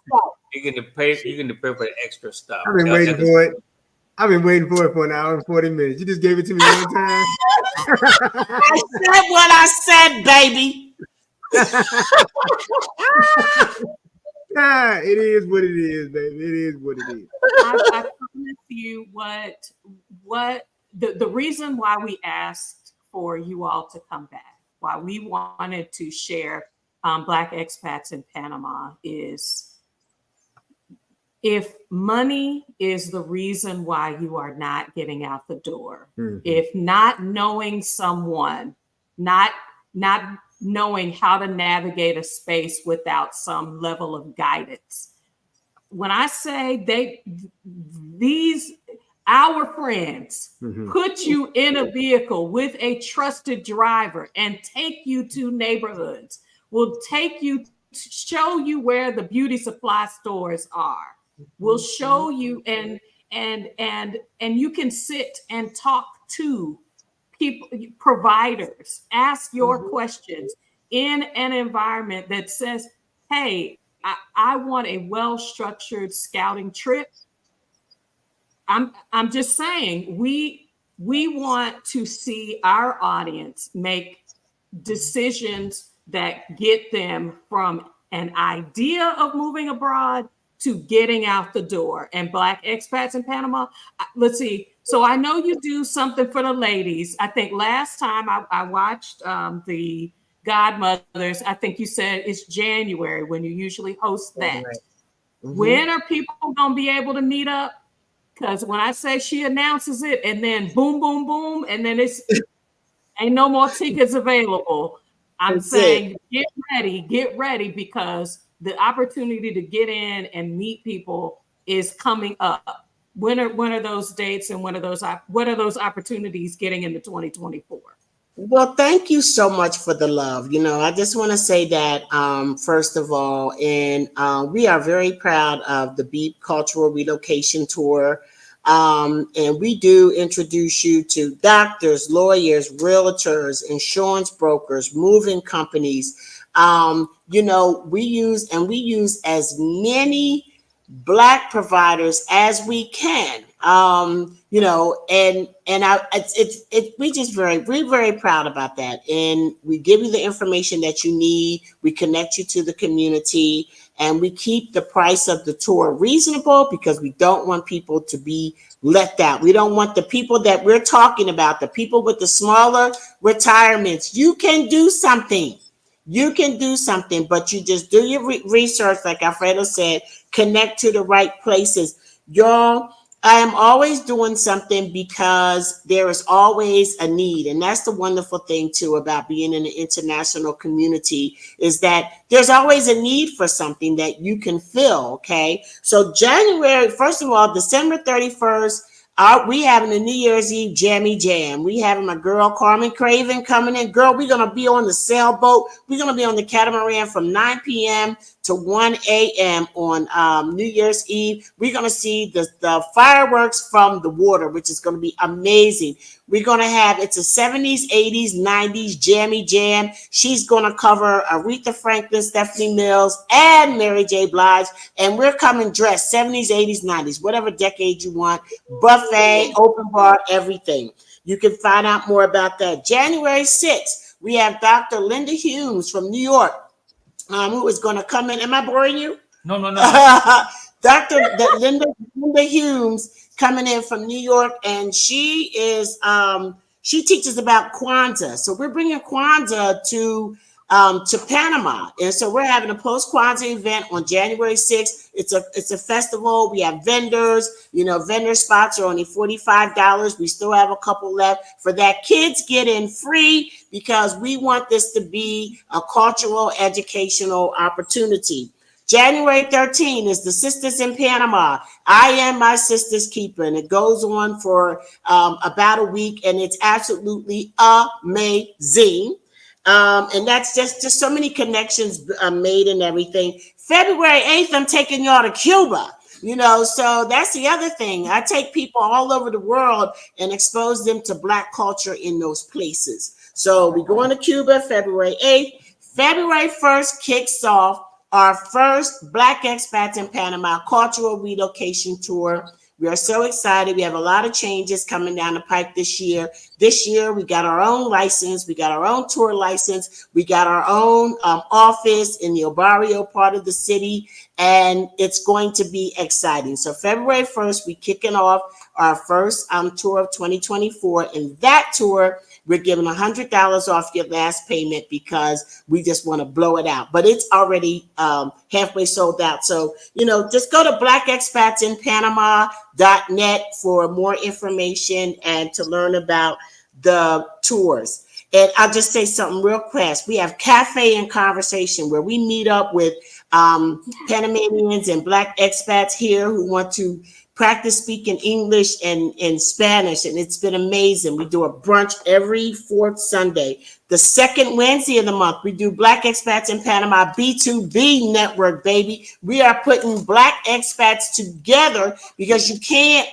You're gonna pay for the extra stuff. I've been waiting for it. I've been waiting for it for an hour and 40 minutes. You just gave it to me one time. I said what I said, baby. It is what it is, baby. It is what it is. I promise you what the reason why we asked for you all to come back, why we wanted to share Black expats in Panama is, if money is the reason why you are not getting out the door, if not knowing someone, not knowing how to navigate a space without some level of guidance. When I say our friends put you in a vehicle with a trusted driver and take you to neighborhoods, will take you, show you where the beauty supply stores are, will show you and you can sit and talk to people, providers, ask your questions in an environment that says, hey, I want a well-structured scouting trip. I'm just saying, we want to see our audience make decisions that get them from an idea of moving abroad to getting out the door. And Black expats in Panama, let's see. So I know you do something for the ladies. I think last time I watched the Godmothers, I think you said it's January when you usually host that. Right. When are people going to be able to meet up? Because when I say she announces it and then boom, boom, boom, and then it's ain't no more tickets available. I'm saying get ready, because the opportunity to get in and meet people is coming up. When are those dates, and what are those opportunities getting into 2024? Well, thank you so much for the love. I just want to say that, first of all, and we are very proud of the Beep Cultural Relocation Tour. And we do introduce you to doctors, lawyers, realtors, insurance brokers, moving companies. We use as many Black providers as we can. We're very proud about that, and we give you the information that you need. We connect you to the community, and we keep the price of the tour reasonable because we don't want people to be let out. We don't want the people that we're talking about, the people with the smaller retirements. You can do something. You can do something, but you just do your research, like Alfredo said, connect to the right places. Y'all, I am always doing something because there is always a need. And that's the wonderful thing, too, about being in an international community is that there's always a need for something that you can fill, okay? So January, first of all, December 31st, we having a New Year's Eve jammy jam. We having my girl Carmen Craven coming in. Girl, we're going to be on the sailboat. We're going to be on the catamaran from 9 p.m. to 1 a.m. on New Year's Eve. We're going to see the fireworks from the water, which is going to be amazing. We're going to have, it's a 70s, 80s, 90s jammy jam. She's going to cover Aretha Franklin, Stephanie Mills, and Mary J. Blige. And we're coming dressed 70s, 80s, 90s, whatever decade you want. Buffet, open bar, everything. You can find out more about that. January 6th, we have Dr. Linda Humes from New York, who is going to come in. Am I boring you? No. Linda Humes coming in from New York, and she teaches about Kwanzaa. So we're bringing Kwanzaa to Panama, and so we're having a post Kwanzaa event on January 6th. It's a festival. We have vendors. Vendor spots are only $45. We still have a couple left for that. Kids get in free because we want this to be a cultural, educational opportunity. January 13th is the Sisters in Panama. I am my sister's keeper, and it goes on for about a week, and it's absolutely amazing. And that's just so many connections made and everything. February 8th, I'm taking y'all to Cuba. So that's the other thing. I take people all over the world and expose them to Black culture in those places. So we're going to Cuba February 8th. February 1st kicks off our first Black Expats in Panama cultural relocation tour. We are so excited. We have a lot of changes coming down the pike this year. This year, we got our own license. We got our own tour license. We got our own office in the El Barrio part of the city, and it's going to be exciting. So February 1st, we're kicking off our first tour of 2024. And that tour, we're giving $100 off your last payment because we just want to blow it out. But it's already halfway sold out. So, just go to blackexpatsinpanama.net for more information and to learn about the tours. And I'll just say something real fast. We have Cafe and Conversation where we meet up with Panamanians and Black expats here who want to practice speaking English and Spanish, and it's been amazing. We do a brunch every fourth Sunday. The second Wednesday of the month, we do Black Expats in Panama B2B network, baby. We are putting Black expats together because you can't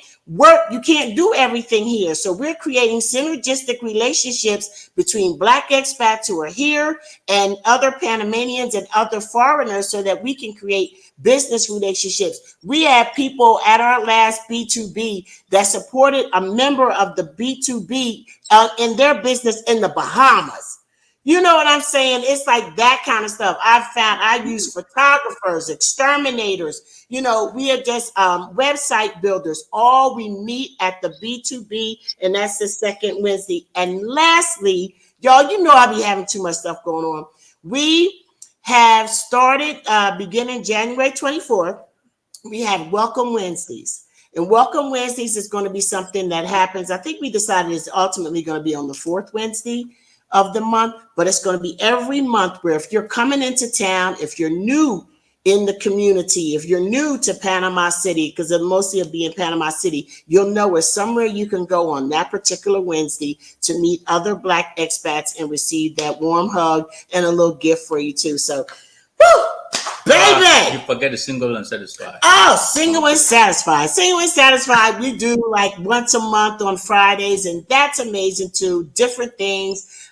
do everything here. So we're creating synergistic relationships between Black expats who are here and other Panamanians and other foreigners so that we can create business relationships. We had people at our last B2B that supported a member of the B2B in their business in the Bahamas. You know what I'm saying? It's like that kind of stuff. I use photographers, exterminators. We are just website builders. All we meet at the B2B, and that's the second Wednesday. And lastly, y'all, I be having too much stuff going on. We have started beginning January 24th. We have Welcome Wednesdays. And Welcome Wednesdays is going to be something that happens. I think we decided it's ultimately going to be on the fourth Wednesday of the month, but it's going to be every month where if you're coming into town, if you're new in the community. If you're new to Panama City, because mostly it'll be in Panama City, you'll know it's somewhere you can go on that particular Wednesday to meet other Black expats and receive that warm hug and a little gift for you too. So, woo, baby! You forget the single and satisfied. Oh, single and satisfied. Single and satisfied. We do like once a month on Fridays, and that's amazing too. Different things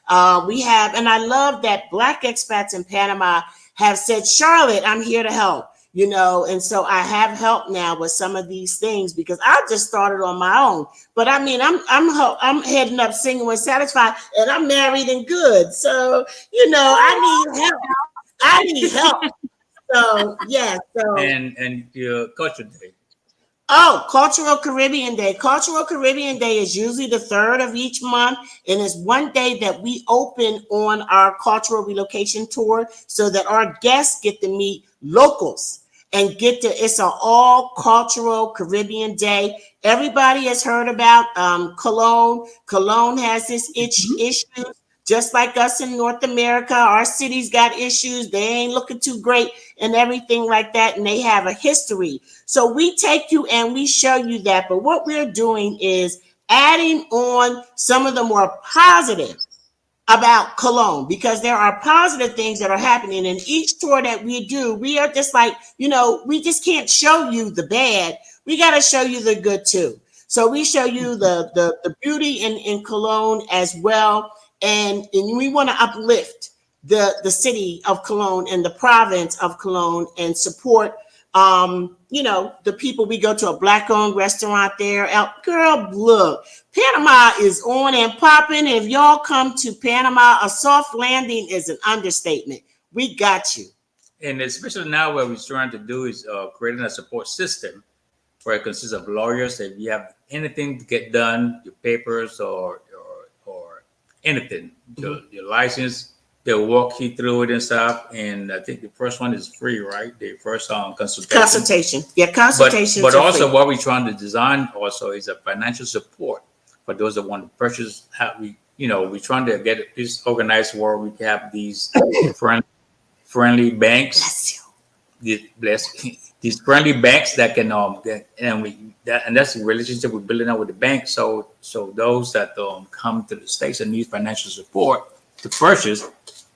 we have, and I love that Black expats in Panama have said, Charlotte, I'm here to help, you know, and so I have help now with some of these things because I just started on my own. But I mean, I'm heading up single and satisfied, and I'm married and good, so you know, I need help. I need help. So yeah, so and your culture day. Oh, Cultural Caribbean Day. Cultural Caribbean Day is usually the 3rd of each month, and it's one day that we open on our cultural relocation tour so that our guests get to meet locals and it's an all cultural Caribbean Day. Everybody has heard about Cologne. Cologne has this issue. Just like us in North America, our cities got issues. They ain't looking too great and everything like that. And they have a history. So we take you and we show you that. But what we're doing is adding on some of the more positive about Cologne, because there are positive things that are happening in each tour that we do. We are just like, you know, we just can't show you the bad. We got to show you the good too. So we show you the beauty in Cologne as well. And we want to uplift the city of Cologne and the province of Cologne and support, you know, the people. We go to a Black-owned restaurant there. Girl, look, Panama is on and popping. If y'all come to Panama, a soft landing is an understatement. We got you. And especially now what we're trying to do is creating a support system where it consists of lawyers. If you have anything to get done, your papers or anything, your license, they'll walk you through it and stuff. And I think the first one is free, right? The first consultation. Yeah, consultation. But also free. What we're trying to design also is a financial support for those that want to purchase. We're trying to get this organized where we can have these friendly banks. These friendly banks that can and that's the relationship we're building up with the bank. So those that come to the States and need financial support to purchase,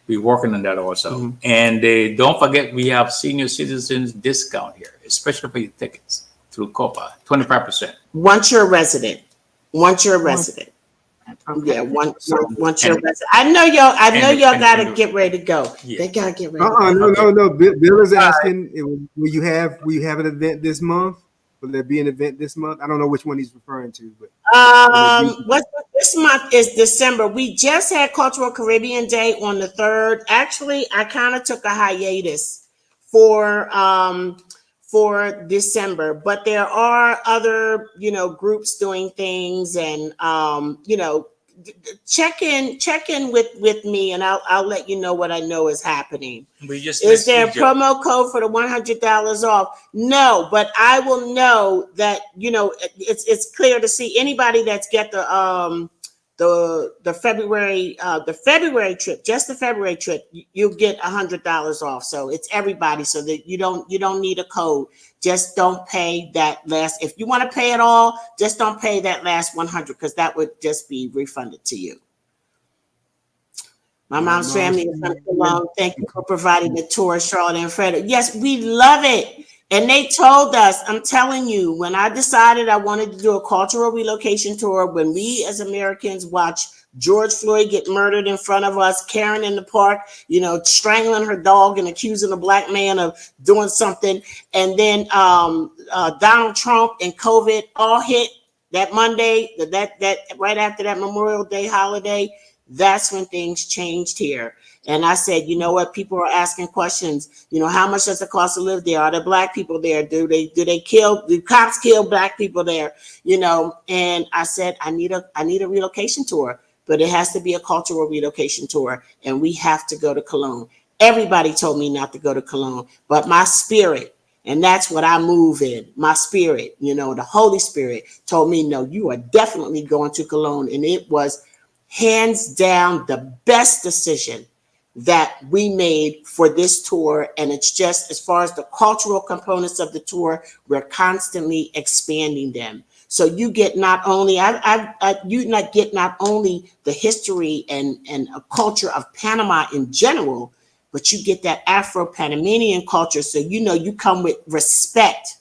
we're working on that also. Mm-hmm. And don't forget, we have senior citizens discount here, especially for your tickets through Copa, 25%. Once you're a resident. Okay. Yeah, once you're a resident. I know y'all gotta get ready to go. Yeah. They gotta get ready. No. Bill is asking, will you have an event this month? Will there be an event this month? I don't know which one he's referring to, but this month is December. We just had Cultural Caribbean Day on the 3rd. Actually, I kind of took a hiatus for December, but there are other, groups doing things, and check in with me, and I'll let you know what I know is happening. Is there a promo code for the $100 off? No, but I will know that it's clear to see anybody that's get the February trip, just the February trip, you'll get $100 off. So it's everybody, so that you don't need a code. Just don't pay that last. If you want to pay it all, just don't pay that last 100, because that would just be refunded to you. My mom's family is from Cologne. Thank you for providing the tour, Charlotte and Fred. Yes, we love it. And they told us, I'm telling you, when I decided I wanted to do a cultural relocation tour, when we as Americans watch George Floyd get murdered in front of us, Karen in the park, strangling her dog and accusing a Black man of doing something, and then Donald Trump and COVID all hit that Monday, that right after that Memorial Day holiday, that's when things changed here. And I said, you know what? People are asking questions. How much does it cost to live there? Are there Black people there? Do cops kill Black people there? And I said, I need a relocation tour, but it has to be a cultural relocation tour, and we have to go to Cologne. Everybody told me not to go to Cologne, but my spirit, and that's what I move in, my spirit, the Holy Spirit told me, no, you are definitely going to Cologne. And it was hands down the best decision that we made for this tour. And it's just, as far as the cultural components of the tour, we're constantly expanding them. So you get not only, get not only the history and a culture of Panama in general, but you get that Afro-Panamanian culture. So, you come with respect.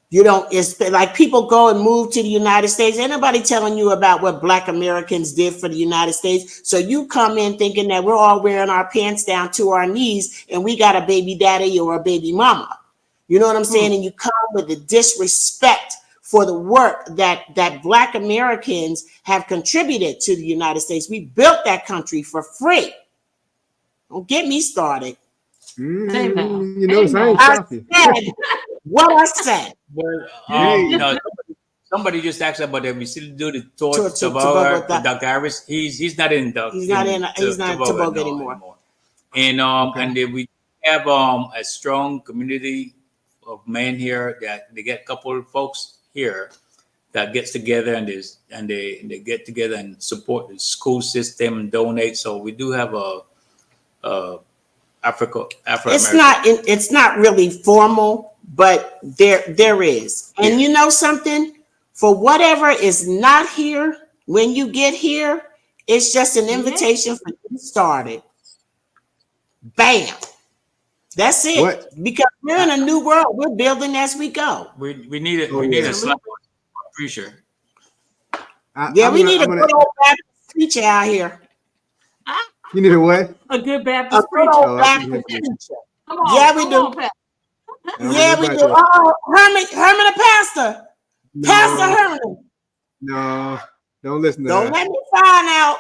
You don't, it's like people go and move to the United States. Ain't nobody telling you about what Black Americans did for the United States. So you come in thinking that we're all wearing our pants down to our knees and we got a baby daddy or a baby mama. You know what I'm saying? And you come with the disrespect for the work that Black Americans have contributed to the United States. We built that country for free. Don't get me started. You notice I ain't I stop you. said what I said. Well, somebody just asked about that. We still do the tour to Tobago with Dr. Harris. He's not in the. He's not in Tobago anymore. And Okay. and then we have a strong community of men here that they get a couple of folks here that gets together and they get together and support the school system and donate. So we do have a Afro. It's not really formal, but there is. And you know something? For whatever is not here, when you get here, it's just an invitation for you to start it. Bam. That's it. What? Because we're in a new world. We're building as we go. We need it. We need a slap preacher. We need a good old Baptist preacher out here. You need a what? A good Baptist A good preacher. old Baptist preacher. Come on, Yeah, we do. on, Pat. Yeah, we do. Oh, Herman the pastor. No, Pastor Herman. No, don't listen to Don't that. let me find out.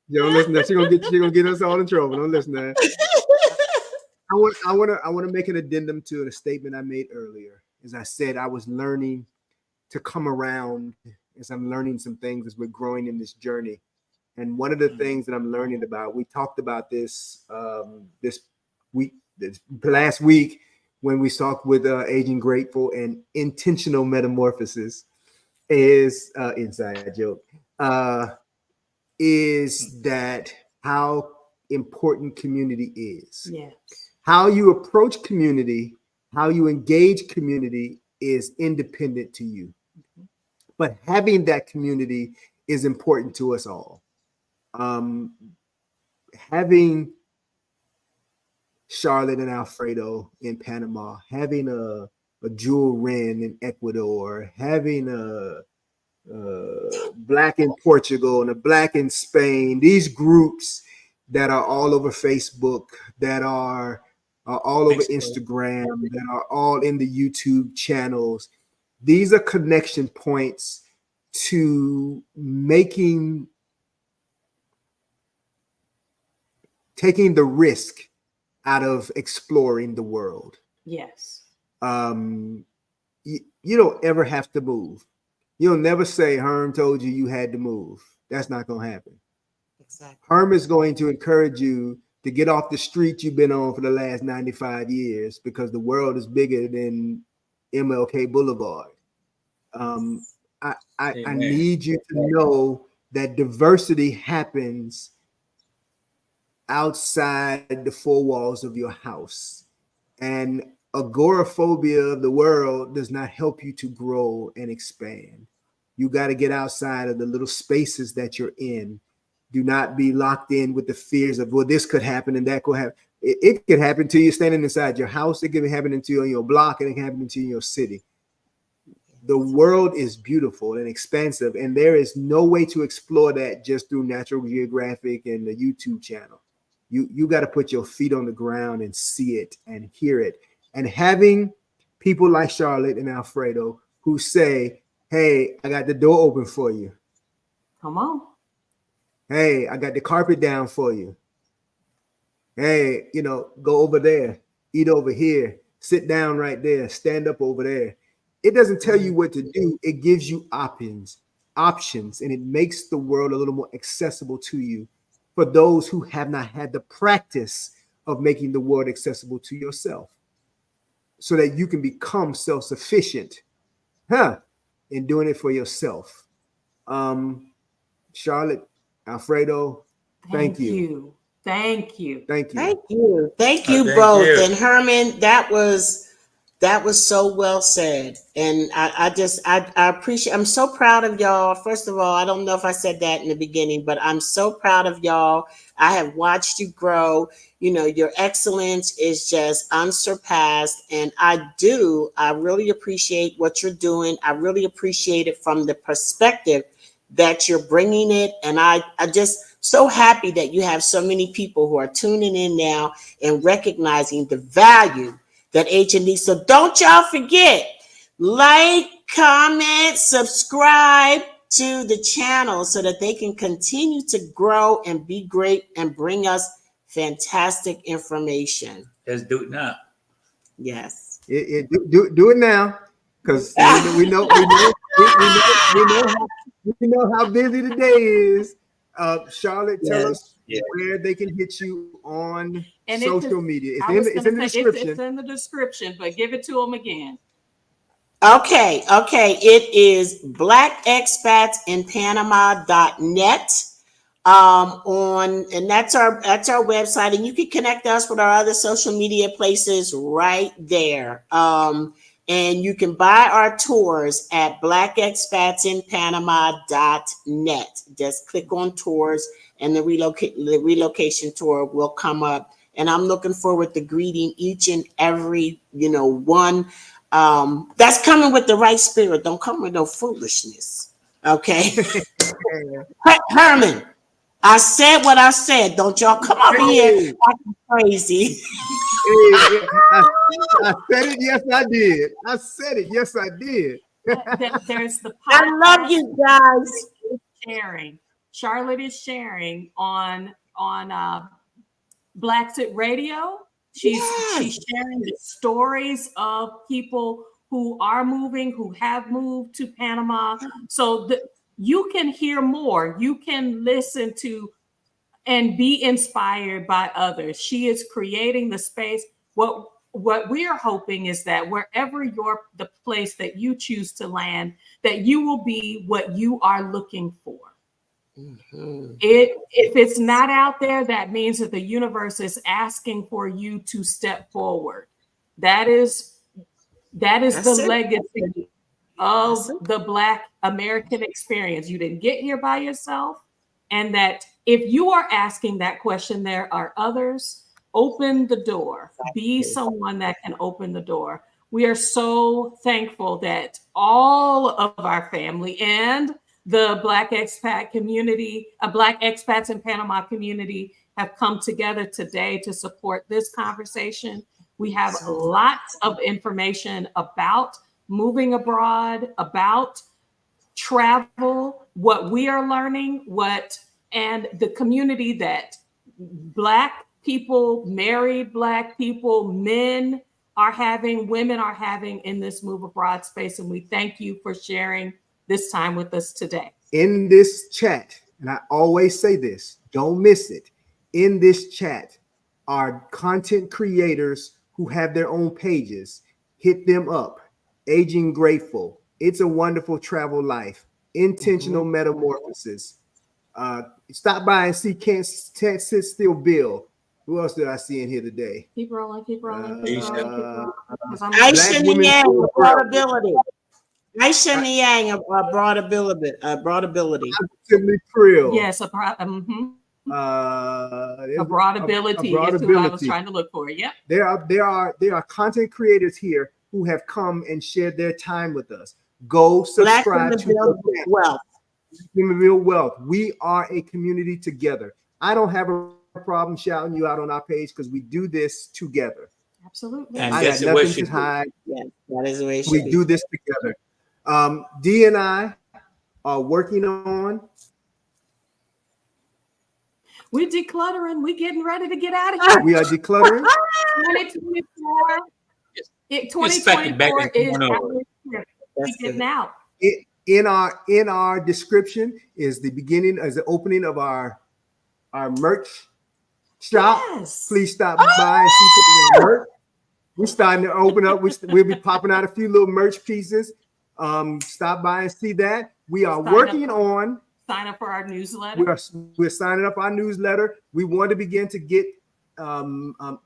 You don't listen to that. She gonna get us all in trouble. Don't listen to that. I want to make an addendum to a statement I made earlier. As I said, I was learning to come around as I'm learning some things as we're growing in this journey. And one of the things that I'm learning about, we talked about this last week when we talked with Aging Grateful, and intentional metamorphosis is inside joke. Is that how important community is? Yes. How you approach community, how you engage community is independent to you. But having that community is important to us all. Having Charlotte and Alfredo in Panama, having a Jewel Wren in Ecuador, having a Black in Portugal and a Black in Spain, these groups that are all over Facebook, that are all over Instagram, that are all in the YouTube channels. These are connection points to taking the risk out of exploring the world. Yes. You don't ever have to move. You'll never say Herm told you you had to move. That's not going to happen. Exactly. Herm is going to encourage you to get off the street you've been on for the last 95 years because the world is bigger than MLK Boulevard. I need you to know that diversity happens outside the four walls of your house. And agoraphobia of the world does not help you to grow and expand. You got to get outside of the little spaces that you're in. Do not be locked in with the fears of, well, this could happen and that could happen. It could happen to you standing inside your house. It could be happening to you on your block, and it can happen to you in your city. The world is beautiful and expansive, and there is no way to explore that just through Natural Geographic and the YouTube channel. You got to put your feet on the ground and see it and hear it. And having people like Charlotte and Alfredo who say, hey, I got the door open for you. Come on. Hey, I got the carpet down for you. Hey, go over there, eat over here, sit down right there, stand up over there. It doesn't tell you what to do. It gives you options, and it makes the world a little more accessible to you for those who have not had the practice of making the world accessible to yourself so that you can become self-sufficient, in doing it for yourself. Charlotte, Alfredo, thank you. Thank you. Thank you. Thank you. Thank you Thank both. you. And Herman, that was so well said. And I appreciate, I'm so proud of y'all. First of all, I don't know if I said that in the beginning, but I'm so proud of y'all. I have watched you grow. You know, your excellence is just unsurpassed. And I really appreciate what you're doing. I really appreciate it from the perspective that you're bringing it. And I just so happy that you have so many people who are tuning in now and recognizing the value that H&D. So don't y'all forget, like, comment, subscribe to the channel so that they can continue to grow and be great and bring us fantastic information. Let's do it now. Yes. Do it now, because we know how busy the day is. Charlotte, tell us where they can hit you on social media. It's in the description. It's in the description, but give it to them again. Okay. It is blackexpatsinpanama.net. And that's our website, and you can connect us with our other social media places right there. And you can buy our tours at blackexpatsinpanama.net. Just click on tours, and the relocation tour will come up. And I'm looking forward to greeting each and every one that's coming with the right spirit. Don't come with no foolishness. Okay. Herman, I said what I said. Don't y'all come up here acting crazy. I said it. Yes, I did. I said it. Yes, I did. There's the podcast. I love you guys. Sharing. Charlotte is sharing on Black Sit Radio. She's sharing the stories of people who are moving, who have moved to Panama. So you can hear more. You can listen to and be inspired by others. She is creating the space. What we are hoping is that wherever the place that you choose to land, that you will be what you are looking for. Mm-hmm. If it's not out there, that means that the universe is asking for you to step forward. That is the legacy of the Black American experience. You didn't get here by yourself. And that if you are asking that question, there are others. Open the door. Be someone that can open the door. We are so thankful that all of our family and the Black expat community, Black expats in Panama community have come together today to support this conversation. We have lots of information about moving abroad, about travel, what we are learning, and the community that Black people, married Black people, men are having, women are having in this move abroad space. And we thank you for sharing this time with us today. In this chat, and I always say this, don't miss it. In this chat are content creators who have their own pages. Hit them up. Aging Grateful, It's a Wonderful Travel Life, Intentional Metamorphosis. Stop by and see Can't Sit Still Bill. Who else did I see in here today? Keep rolling. Aisha Niang, Broadability. Aisha Niang, Broadability. Yes, a broadability is who I was trying to look for. Yep. There are content creators here who have come and shared their time with us. Go subscribe to Wealth. Wealth. We are a community together. I don't have a problem shouting you out on our page because we do this together. Absolutely. And I got nothing to hide. Yes, that is the way we do this together. Dee and I are working on. We're decluttering. We're getting ready to get out of here. We are decluttering. 2024 is getting out. In our description is the opening of our merch shop. Yes. Please stop by and see some of the merch. We're starting to open up. We'll be popping out a few little merch pieces. Stop by and see that. We are working on Sign up for our newsletter. We're signing up our newsletter. We want to begin to get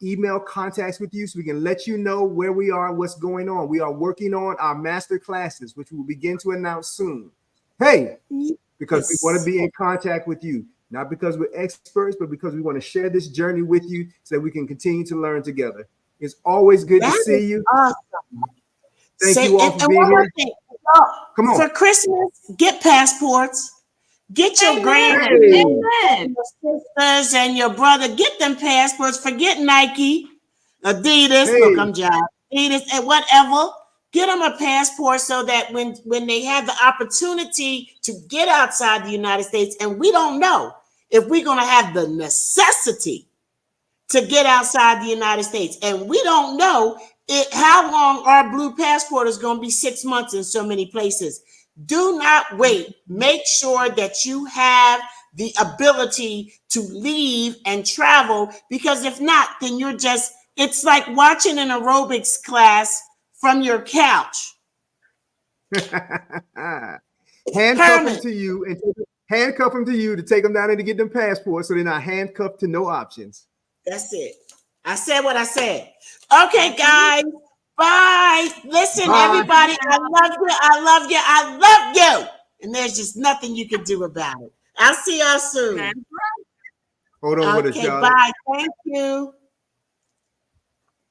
email contacts with you so we can let you know where we are and what's going on. We are working on our master classes, which we will begin to announce soon. Hey, because we want to be in contact with you, not because we're experts, but because we want to share this journey with you so that we can continue to learn together. It's always good to see you. Awesome. Thank you all for being here. Come on. For Christmas, get passports. Get your Amen. your sisters and your brother. Get them passports. Forget Nike, Adidas. Hey. Look, I'm John. Adidas and whatever. Get them a passport so that when they have the opportunity to get outside the United States, and we don't know if we're going to have the necessity to get outside the United States, and we don't know how long our blue passport is going to be 6 months in so many places. Do not wait. Make sure that you have the ability to leave and travel, because if not, then it's like watching an aerobics class from your couch. Handcuff them to you to take them down there to get them passports so they're not handcuffed to no options. That's it. I said what I said. Okay, guys. Bye. Listen, everybody, I love you. I love you. I love you. And there's just nothing you can do about it. I'll see y'all soon. Hold on with us, y'all. Bye. Thank you.